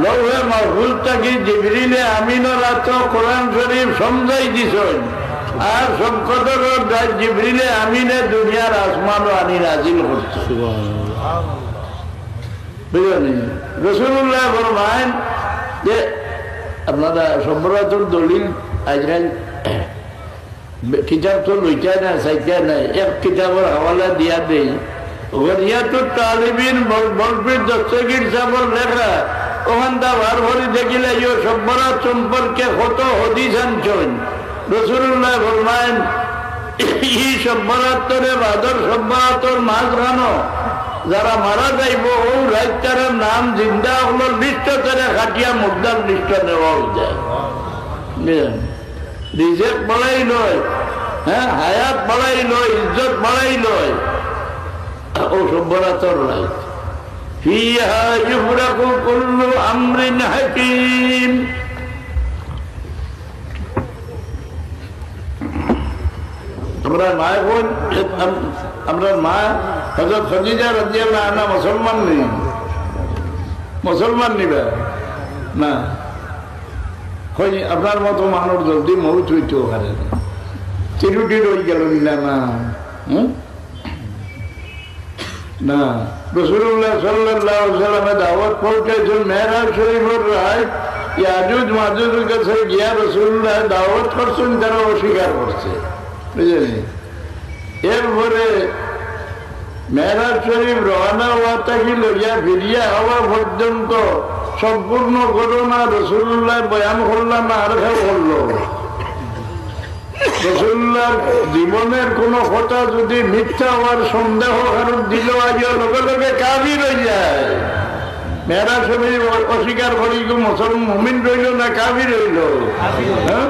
লৌহে মাহফুজ থেকে জিবরিলে আমিনের রাত কোরআন শরীফ সমঝাই দিছেন। আর সবকদর রাত জিবরিলে আমিনে দুনিয়ার আসমান আনি নাজিল করছে। বুঝলেন? রাসূলুল্লাহ ফরমান যে আপনারা শুভরাতর দলিল আজরাইল কিতাব তো লইটা না, চাইটা নাই, এক কিতাবের হাওয়ালা দিয়া দেই। গরিয়াতুত তালিবিন বলবীর দস্তগীর সাহেবের লেখা ওখান দা বার ভরি দেখিলে ইয়ে সভ্যরাত সম্পর্কে কত হদিস আনছেন। রাসূলুল্লাহ ফরমায়েন এই সভ্যরাত্রে বাদর সভ্যরাতর মাঝখানো যারা মারা যাইব ও রাইতারের নাম জিন্দা হলো লিস্ট করে খাটিয়া মুদ্দার লিস্ট নেওয়া যায়। রিজেক বাড়াই নয়, হ্যাঁ, হায়াত বাড়াই নয়, ইজ্জত বাড়াই নয়। ও সভ্যরাতর রাত ফিহা ইউফরাকু কুল্লু আমরিন হাকীম। আমরা মা বোন, আমরা মা হযরত খাদিজা রাদিয়াল্লাহু আনহা মুসলমান নেই, মুসলমান নিবা না। আপনার মতো মানুষ জলদি মৌত হইতেও পারে না। তিরুটি রয়ে গেল না না। রাসূলুল্লাহ সাল্লাল্লাহু আলাইহি ওয়াসাল্লামে দাওয়াত পৌঁছাইছেন মেরাজ শরীফের রাত। ইয়াজুজ মাজুজের কাছে গিয়া রাসূলুল্লাহ দাওয়াত করছেন, তারা অস্বীকার করছে। বুঝলেন? এরপরে মেরাজ শরীফ রওনা হওয়া থেকে লইয়া ফিরিয়া হওয়া পর্যন্ত সম্পূর্ণ ঘটনা রাসূলুল্লাহ বয়ান করলাম না, আর কেউ করলো। রাসূলুল্লাহর জীবনের কোন কথা যদি মিথ্যা হওয়ার সন্দেহ কারণ দিল, আজও লগে লগে কাফির হয়ে যায়। মেরাজ শরীফ অস্বীকার করি মুসলমান মুমিন রইল না কাফির রইল? হ্যাঁ,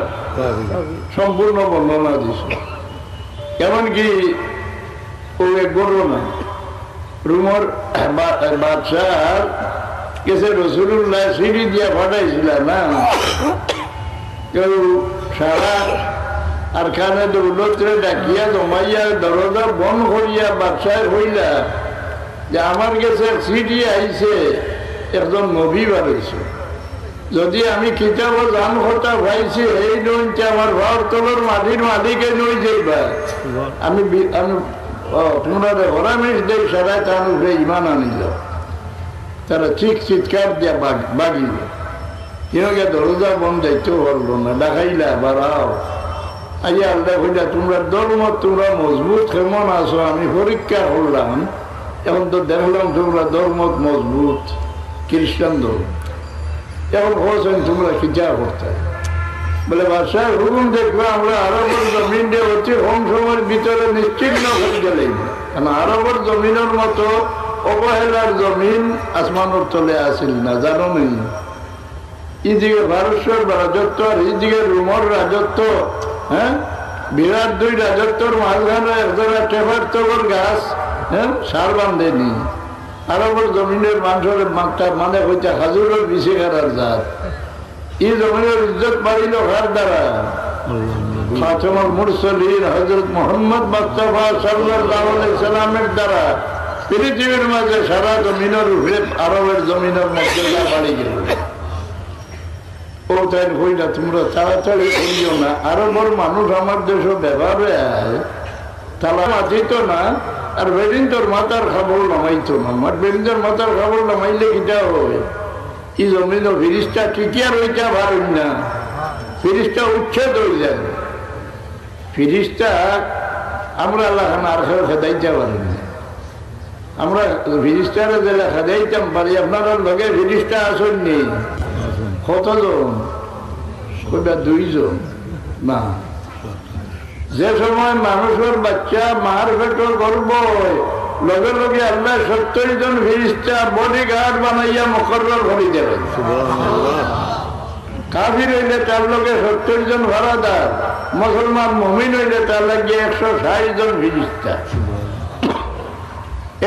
সম্পূর্ণ বর্ণনা দিছে। এমনকি ও এক ঘটনা রুমর বাদশাহ কেসে রাসূলুল্লাহ সিঁড়ি দিয়া ফাটাইছিল না, কেউ সারা আর খানে দৌলতরে ডাকিয়া জমাইয়া দরজা বন্ধ করিয়া বাদশাহ হইলা যে আমার কাছে সিঁড়ি আইছে, একজন নবী বাড়াইছে। যদি আমি কিতাব জান কথা পাইছি এই নইতে আমার ঘর তলর মাটির মালিকে নই যাইবা। আমি তোমরা হরামিশ দেই সারা তার উপরে ইমান আনিল। তারা ঠিক চিৎকার দিয়া বাগিল, কেউকে দরজা বন্ধ যাইতেও পারলো না। দেখাইলা বাড়াও আইয়া আল্লাহ কইলা তোমরা ধর্ম তোমরা মজবুত কেমন আছো? আমি পরীক্ষা করলাম, এখন তো দেখলাম তোমরা ধর্ম মজবুত, খ্রিস্টান ধর্ম। এখন বলছেন তোমরা কি যা করতে বলে বাদশাহ হুকুম দেখবে আমরা আরবের জমিনে অতি কম সময়ের ভিতরে নিশ্চিন্ন হয়ে গেলে, কারণ আরবের জমিনের মতো অবহেলার জমিন আসমানের তলে আসিল না, জানো নেই। এইদিকে ভারতের রাজত্ব আর এইদিকে রোমর রাজত্ব, হ্যাঁ, বিরাট দুই রাজত্বর মাঝখানে একজোড়া টেফার তবর গাছ, হ্যাঁ, সার বান্ধেনি। আরবের জমিনের মানুষের মাত্রা মানে হইতে হাজুরের বিশে খারার জাত। এই জমিনের ইজ্জত বাড়িল কার দ্বারা? খাতামুল মুরসালিন হযরত মুহাম্মদ মুস্তাফা সাল্লাল্লাহু আলাইহি সাল্লামের দ্বারা। পৃথিবীর মাঝে সারা জমিনের উপরে আরবের জমিনের মর্যাদা বাড়ি গেল। ও তাই হই না, তোমরা তাড়াতাড়ি করিও না। আরবের মানুষ আমার দেশে ব্যবহারে তালা মাতিত না, আর বেরিন্দর মাথার খাবল নামাইতো না। আমার বেরিন্দর মাথার খাবল নামাইলে কিটা হয়, এই জমিন ফিরিস্তা টিকিয়া রইটা পারেন না, ফিরিস্তা উচ্ছেদ হয়ে যায়। ফিরিস্তা আমরা আল্লাহ আর খেয়ে খেদাইতে পারেন না। আমরা ফিরিস্তারা যেটা খেদাইতাম পারি, আপনারা লগে ফিরিস্তা আসেন নেই কতজন? ওটা 2 জন না। যে সময় মানুষের বাচ্চা মার পেটর গর্ব হয়, লগে লগে আল্লাহ 70 জন ফিরিস্তা বডি গার্ড বানাইয়া মুকরর করে দেবেন। কাফির হইলে তার লগে 70 জন ভাড়াদার, মুসলমান মুমিন হইলে তার লাগে 160 জন ফিরিস্তা।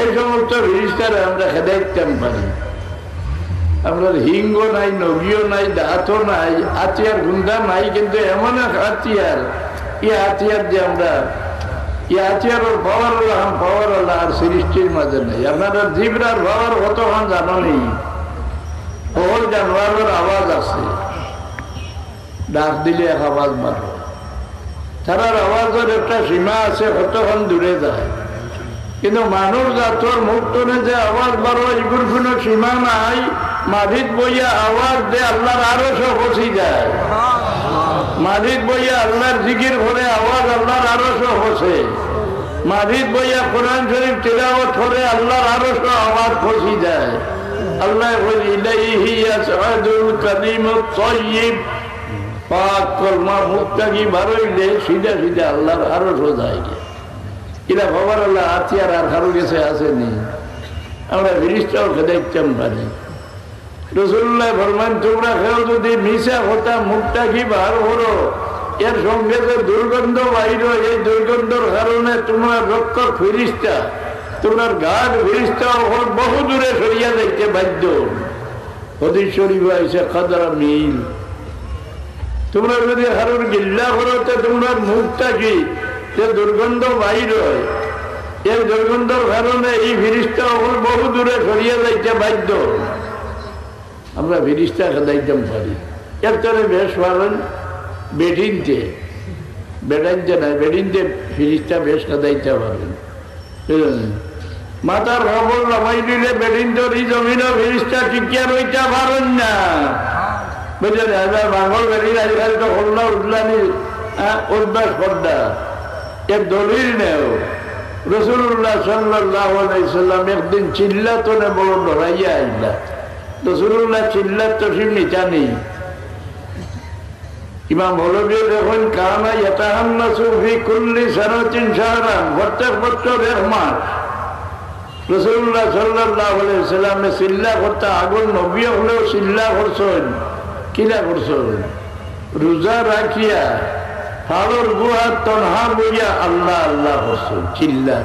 এই সমস্ত ফিরিস্তারা আমরা খেদাইতাম পারি। আমরা হিঙ্গ নাই, নবীও নাই, দাঁতও নাই, হাতিয়ার গুন্ডা নাই, কিন্তু এমন এক হাতিয়ার, এই হাতিয়ার যে আমরা এই হাতিয়ারের পাওয়ার আল্লাহ আর সৃষ্টির মাঝে নেই। আপনারা জিবরার পাওয়ার কতক্ষণ জানো নেই? ওর জানোয়ারের আওয়াজ আছে, ডাক দিলে এক আওয়াজ মারো। তারার আওয়াজের একটা সীমা আছে, কতক্ষণ দূরে যায়। কিন্তু মানুষ জাতর মুখ টনে যে আওয়াজ বারো, এগুলোর কোনো সীমা নাই। মাটিত বইয়া আওয়াজ দে আল্লাহর আরো সব বসি যায়। মাটিত বইয়া আল্লাহর জিকির করে আওয়াজ আল্লাহর আরো সব বসে। মাটিত বইয়া কোরআন শরীফ তিলাওয়াত করে আল্লাহর আরো সব আওয়াজ বসি যায়। আল্লাহ বলি ইলাইহি ইয়াসআদুল কালিমুত তাইয়্যিব, পাক কলমা মুখটা কি বারইলে সিধা সিধা আল্লাহর আরো সব যায়। এরা বাবার আল্লাহ হাতিয়ার আর কারো গেছে আসেনি। আমরা ফিরিস্তাও খেদাইতাম পারি। রাসূলুল্লাহ ফরমান, তোমরা খেও যদি মিশা হতা মুখটা কি বার হলো, এর সঙ্গে যে দুর্গন্ধ বাইর, এই দুর্গন্ধের কারণে তোমার রক্ষক ফিরিস্তা, তোমার গাঢ় ফিরিস্তা বহু দূরে সরিয়া যাইতে বাধ্য। হাদিস শরীফে আছে কদরা মিল। তোমরা যদি কারোর গিল্লা করতে তোমার মুখটা কি যে দুর্গন্ধ বাইর হয়, এর দুর্গন্ধের কারণে এই ফিরিস্তা বহু দূরে সরিয়ে যাইতে বাধ্য। আমরা ফিরিস্তা খেদাইতাম পারি। এর তরে বেশ পারেন বেডিনতে, বেড়াইতে নাই, বেডিনতে ফিরিস্তা বেশ খেদাইতে পারেন। মাথার খবর নামাই দিলে বেডিনটোর এই জমিনও ফিরিস্তা টিকিয়া রইতে পারেন না। বুঝলেন, বাঙল বেরিয়ে আজকাল তো হল্লা উঠলানি অভ্যাস করদা, এর দলিল নেও। রাসূলুল্লাহ সাল্লাল্লাহু আলাইহি সাল্লাম একদিন চিল্লাতনে বড় লড়াইয়া আইলা। রাসূলুল্লাহ চিল্লাত তো শুনি জানি। ইমাম হলবি দেখুন, কানা ইয়াতাহান্নাসু ফি কুল্লি সানাতিন শাহরান, প্রত্যেক বছর 1 মাস রাসূলুল্লাহ সাল্লাল্লাহু আলাইহি সাল্লামে চিল্লা করতে। আগুন নবী হলেও চিল্লা করছেন। কিলা করছেন? রোজা রাখিয়া ফালর গুহা তনহা বইয়া আল্লাহ আল্লাহ করছেন চিল্লা।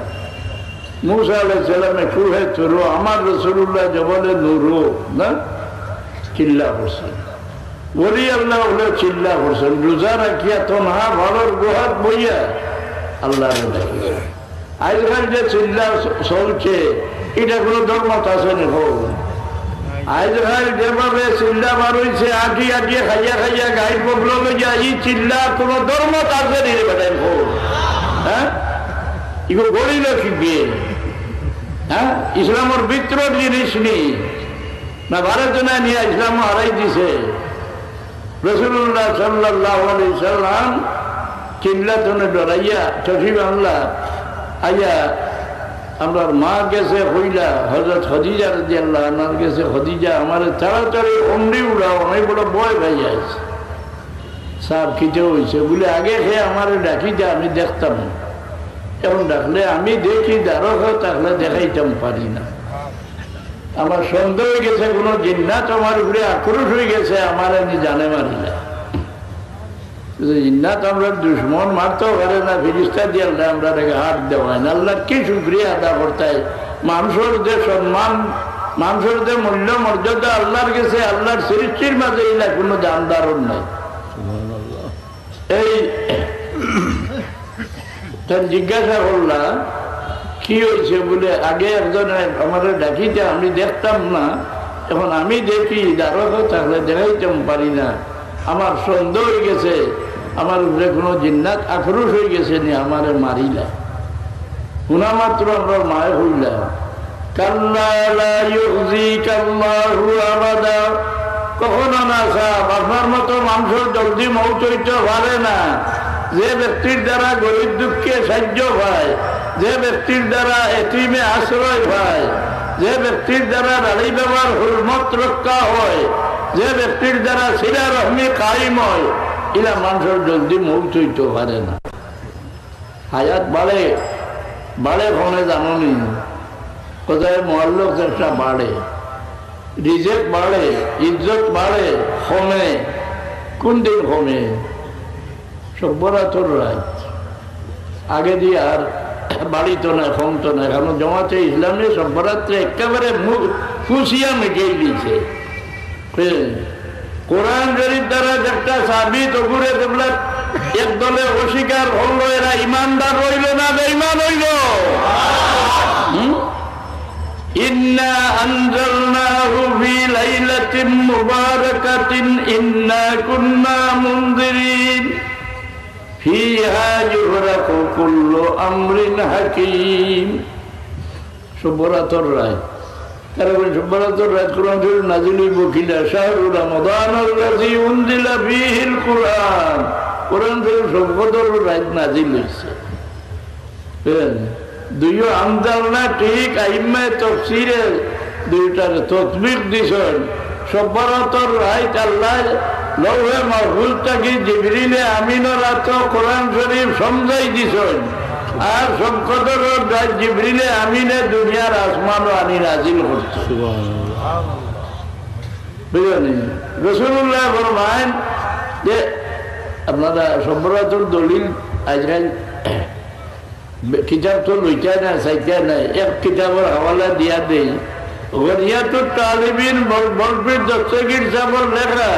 মুসা আলাইহিস সালামে কুহে তুরো, আমার রাসূলুল্লাহ জবলে নুরো না, চিল্লা করছেন। বলি আল্লাহ হলে চিল্লা করছেন। রোজা রাখিয়া তনহা ফালর গুহাত বইয়া আল্লাহ ডাকিয়েছেন। আজকাল যে চিল্লা চলছে, এটা কোনো ধর্মত আছে না? আজকাল যেভাবে চিল্লা বার হয়েছে, আটি আটিয়ে খাইয়া খাইয়া গাই পবল লইয়া, এই চিল্লা কোনো ধর্মত আছে নি? বেটাই হ্যাঁ, এগুলো গড়িল শিখবে। হ্যাঁ, ইসলামের ভিতরের জিনিস নেই না, ভারত না নিয়ে ইসলাম হারাই দিছে। রাসূলুল্লাহ সাল্লাল্লাহু আলাইহি সাল্লাম চিল্লাতনে ডরাইয়া তফি বাংলা আইয়া আমার মা গেছে হইলা হযরত খাদিজা রাদিয়াল্লাহু আনহার গেছে, খাদিজা আমার তাড়াতাড়ি অমরি উড়াও, অনেক বড় ভয় ভাই আছে। সাহেব খিচে হয়েছে বলে আগে খেয়ে আমার ডাকি যা, আমি দেখতাম। এখন ডাকলে আমি দেখি, দাঁড়ো থাকলে দেখাইতাম পারি না। আমার সন্দেহ হয়ে গেছে কোনো জিন্নাত আমার উপরে আক্রোশ হয়ে গেছে, আমার আমি জানে মারি না। জিন্নাত আমরা দুশ্মন মারতেও পারে না, ফিরিস্তা দিয়ে আল্লাহ আমরা হাত দেওয়ায় না। আল্লাহ কি শুকরিয়া আদা করতে হয়। মানুষের যে সম্মান, মানুষের যে মূল্য মর্যাদা আল্লাহর গেছে, আল্লাহর সৃষ্টির মাঝে এলা কোনো দানদারণ নাই। এই জিজ্ঞাসা করলাম কি হয়েছে বলে আগে একজন আমাদের ডাকিতে আমি দেখতাম না, এখন আমি দেখি দ্বারক থাকলে দেখাইতাম পারি না। আমার সন্দেহ হয়ে গেছে, আমার উপরে কোনো জিন্নাত আক্রোশ হয়ে গেছে নি, আমারে মারিলা। শোনা মাত্র আমরা মায় হইলাম। কখনো না সাহেব, আপনার মতো মানুষের জলদি মৌত হইতে পারে না। যে ব্যক্তির দ্বারা গরিব দুঃখে সাহায্য পায়, যে ব্যক্তির দ্বারা এতিমে আশ্রয় পায়, যে ব্যক্তির দ্বারা দাড়ি ব্যবহার হুরমত রক্ষা হয়, যে ব্যক্তির দ্বারা সিরা রহমি কায়েম হয়, এরা মানুষের জলদি মৌত হইতে পারে না। হায়াত বাড়ে, বাড়ে ফোনে জানি কোথায় মহল্লোক চেষ্টা বাড়ে, রিজেক্ট বাড়ে, ইজ্জত বাড়ে, কমে। কোন দিন কমে? সভ্যরাতর রাত আগে দিয়ে আর বাড়িতো না, কমতো না। কারণ জমাতে ইসলামে সভ্যরাত্রে একেবারে খুশিয়া মিটিয়ে দিয়েছে। কোরআন শরীফ দ্বারা একটা সাবিত করে দেখলে এক দলে অস্বীকার হলো, এরা ইমানদার রইল না বেঈমান হইল। ইন্না আনজালনাহু ফি লাইলাতিন মুবারাকাতিন ইন্না কুন্না মুনজিরিন ফিহা ইউফরাকু কুল্লু আমরিন হাকীম। শুভরাতর রাত, তারপরে শুভরাতর রাত কোরআন শরীফ নাযিল হইব কিনা? শাহরু রমাদানুল্লাযী উনজিলা ফীহিল কুরআন। কোরআন শরীফ শুভরাতর রাত নাযিল হইছে। দুইও আমদালনা ঠিক আইম্মায়ে তাফসীরে দুইটার তাসবিক দিছেন। শুভরাতর রাত আল্লাহ লৌহে মাহফুজ থেকে জিবরিলে আমিনের হাতে কোরআন শরীফ সমঝাই দিছেন। আর সবকতর রাত জিবরিলে আমিনে দুনিয়ার আসমানও আনি নাজিল করছে। বুঝলেন? রাসূলুল্লাহ ফরমায়েন যে আপনারা শুভরাতর দলিল আজকাল কিতাব তো লইতে না, চাইতে নাই, এক কিতাবের হাওয়ালা দিয়া দেই। গনিয়াতুত তালিবিন বলফির দস্তগীর সাহেবের লেখা,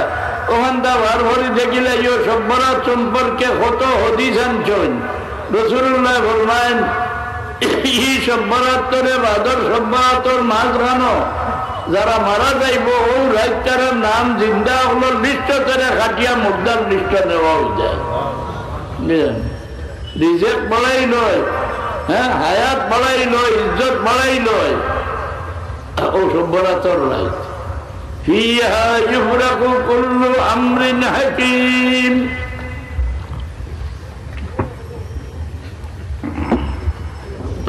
ওখান দা বার ভরি দেখিলে ইয়ে সভ্যরাত সম্পর্কে কত হদিস আনছেন। রাসূলুল্লাহ ফরমায়েন এই সভ্যরাত্রে বাদর সভ্যরাতর মাঝখানো যারা মারা যাইব ও রাইতার নাম জিন্দা হলো লিস্ট করে খাটিয়া মুদ্রার লিস্ট নেওয়া হয়ে যায়। রিজেক্ট বাড়াই নয়, হ্যাঁ, হায়াত বাড়াই নয়, ইজ্জত বাড়াই নয়। ও সভ্যরাতর রাত ফিহা ইউফরাকু কুল্লু আমরিন হাকীম।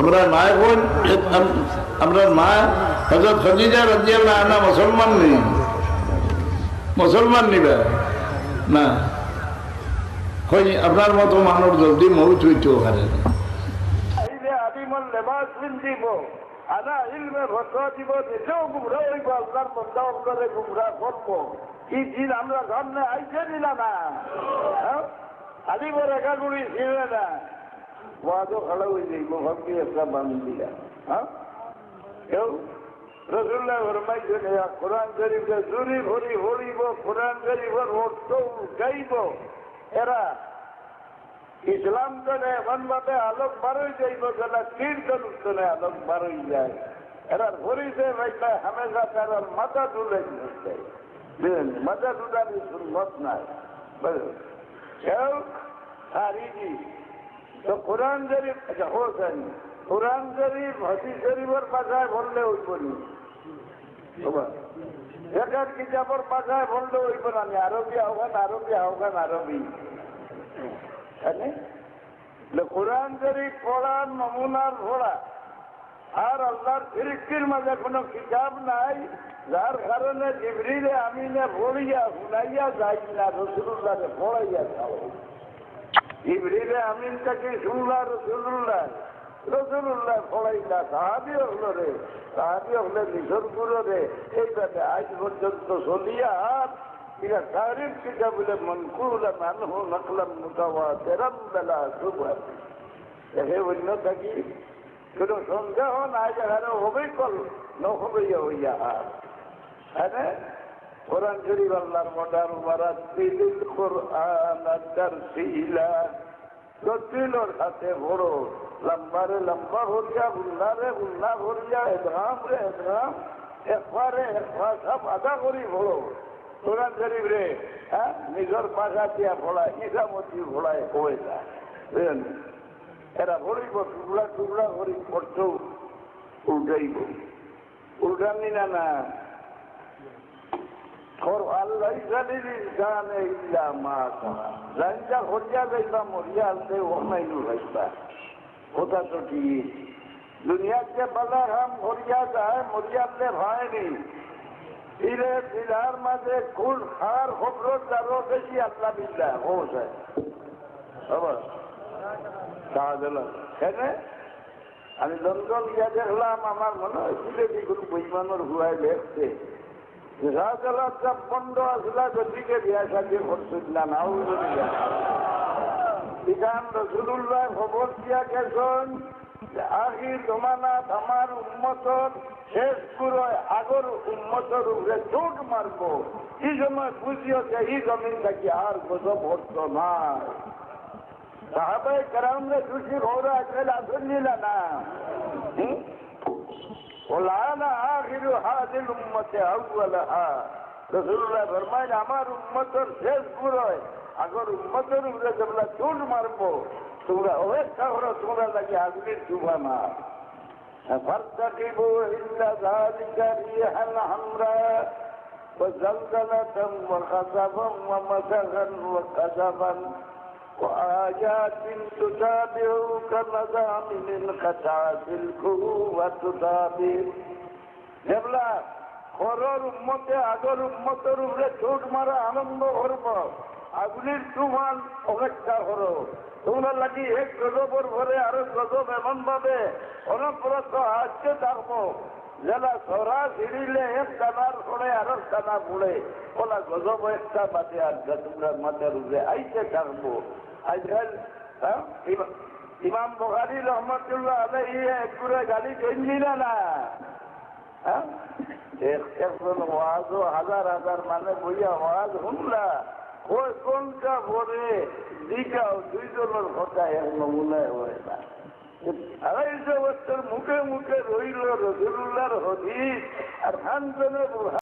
আমরা মা বোন, আমরা মা হযরত খাদিজা রাদিয়াল্লাহু আনহা মুসলমান নেই, মুসলমান নিবে না। আপনার মতো মানুষ জলদি মৌত হইতেও পারে না। আমরা সামনে আইসে দিলা না, আলিমর একাগুড়ি ছিঁড়ে না, ওয়াদও খাড়া হয়ে যাইব, ভাবি একটা বান্ধি দিলা। হ্যাঁ, কেউ রাসূলুল্লাহ ফরমাইছেন কোরআন শরীফে জুরি ভরি হরিব, কোরআন শরীফের অর্থ গাইব। এরা ইসলাম জনে এমন ভাবে আলোক বারোই যাইব যেটা কীর্তন উত্তনে আলোক বারোই যায়। এরা পরিচয় ভাইটা হামেশা তার মাথা তুলে যায়, বুঝলেন? মাথা তুলার সুন্নত নাই, বুঝলেন? কেউ আর ইজি তো কোরআন শরীফ, আচ্ছা হোসেন, কোরআন শরীফ হাদিস শরীফের ভাষায় বললে হইব নি? এটার কিতাবের ভাষায় বললে হইব না। আরবি আহ্বান, আরবি আহ্বান, আরবি। কোরআন শরীফ পড়া নমুনার পড়া, আর আল্লাহর সৃষ্টির মাঝে কোনো কিতাব নাই, যার কারণে জিবরিলে আমিনে পড়িয়া শুনাইয়া যাই না, রাসূলুল্লাহকে পড়াইয়া যাও। জিবরিলে আমিন থেকে শুনলা রাসূলুল্লাহ, রাসূলুল্লাহ পড়াইলা। সাহাবী হলো রে, সাহাবী হলে নিসর গুলো রে, এইভাবে আজ পর্যন্ত চলিয়া আর إلى تاريخ كتاب منقولا عنه نقلا متواترا بلا شبهة। দেখে অন্য থাকি কোনো সন্দেহ না যেখানে হবেই কল নহবেই হইয়া। হ্যাঁ, কোরআন শরীফ আল্লাহর মডার মারাতিল কোরআন তারসিলা, জটিলর সাথে বড় লম্বারে লম্বা ভরিয়া গুল্লারে গুল্লা ভরিয়া এদরাম রে এদরাম একবারে একবার সব আদা করি বড় কোরআন শরীফ রে হ্যাঁ নিজের পাশা দিয়া ফোড়ায় ইসামতি ফোড়ায় হয়ে যায় বুঝলেন এরা ভরিব টুকরা টুকরা করি করছো উল্টাইব উল্টানি না না আল্লাহ জানে ইল্লা মা জানটা হরিয়া যাইবা মরিয়া আনতে ওমাইনু ভাইবা কথা তো ঠিক দুনিয়াতে বাজার হাম হরিয়া যায় মরিয়া আনতে ভাইনি ফিরে ফিরার মাঝে কুল খার খবর আরো বেশি আল্লাহ বিল্লা ও যায় আবার আমি লন্ডন গিয়া দেখলাম আমার মনে হয়েছিল যে কোনো বৈমানোর হুয়ায় দেখছে শাহজালাল সব বন্ধ আসলা গতিকে বিয়া সাথে করছিল না ইখান রসুল্লাহ খবর দিয়া গেছেন আখির জমানাত আমার উম্মতর শেষ পুরোয় আগর উম্মতর উপরে চোট মারবো এই সময় বুঝিও যে এই জমিন থাকি আর গজব হত না সাহাবাই কারামরে খুশি ওরা আজকাল আসন নিল না ওলানা আখিরু হাদিল উম্মতে আউয়ালাহা রাসূলুল্লাহ ফরমায় আমার উম্মতের শেষ পুরোয় আগর উম্মতের উপরে তোমরা চোট মারবো তোমরা অপেক্ষা করো তোমরা লাগে আজকের তুফানা ফারতাকিবু ইল্লা যালিকা রিহান হামরা وزلزلة وخسفا ومسخا وكسفا وآيات تتابع كمزامن القطعة الكهوة تتابع যেগুলা খরর উম্মতে আগর উম্মতের উপরে চোট মারা আনন্দ করব আগুনের তুফান অপেক্ষা করো তোমরা লাগি এক গজবর ভরে আরো গজব এমন ভাবে অনবরত আসতে থাকবো যারা সরা ছিড়িলে এক টানার পড়ে আরো টানা পড়ে ওলা গজব একটা বাদে আর তোমরা মাথার উপরে আইতে থাকবো আজকাল ইমাম বুখারী রহমতুল্লাহ আলাইহি একগুলো গালি গেঞ্জিল না হ্যাঁ একজন ওয়াজ হাজার হাজার মানে বইয়া ওয়াজ শুনলা ওই কোনটা ভরে দিকাও দুইজনের কথা এক নমুনায় হয় না 250 বছর মুখে মুখে রইল রসুল্লাহর হদিস আর 5 জনের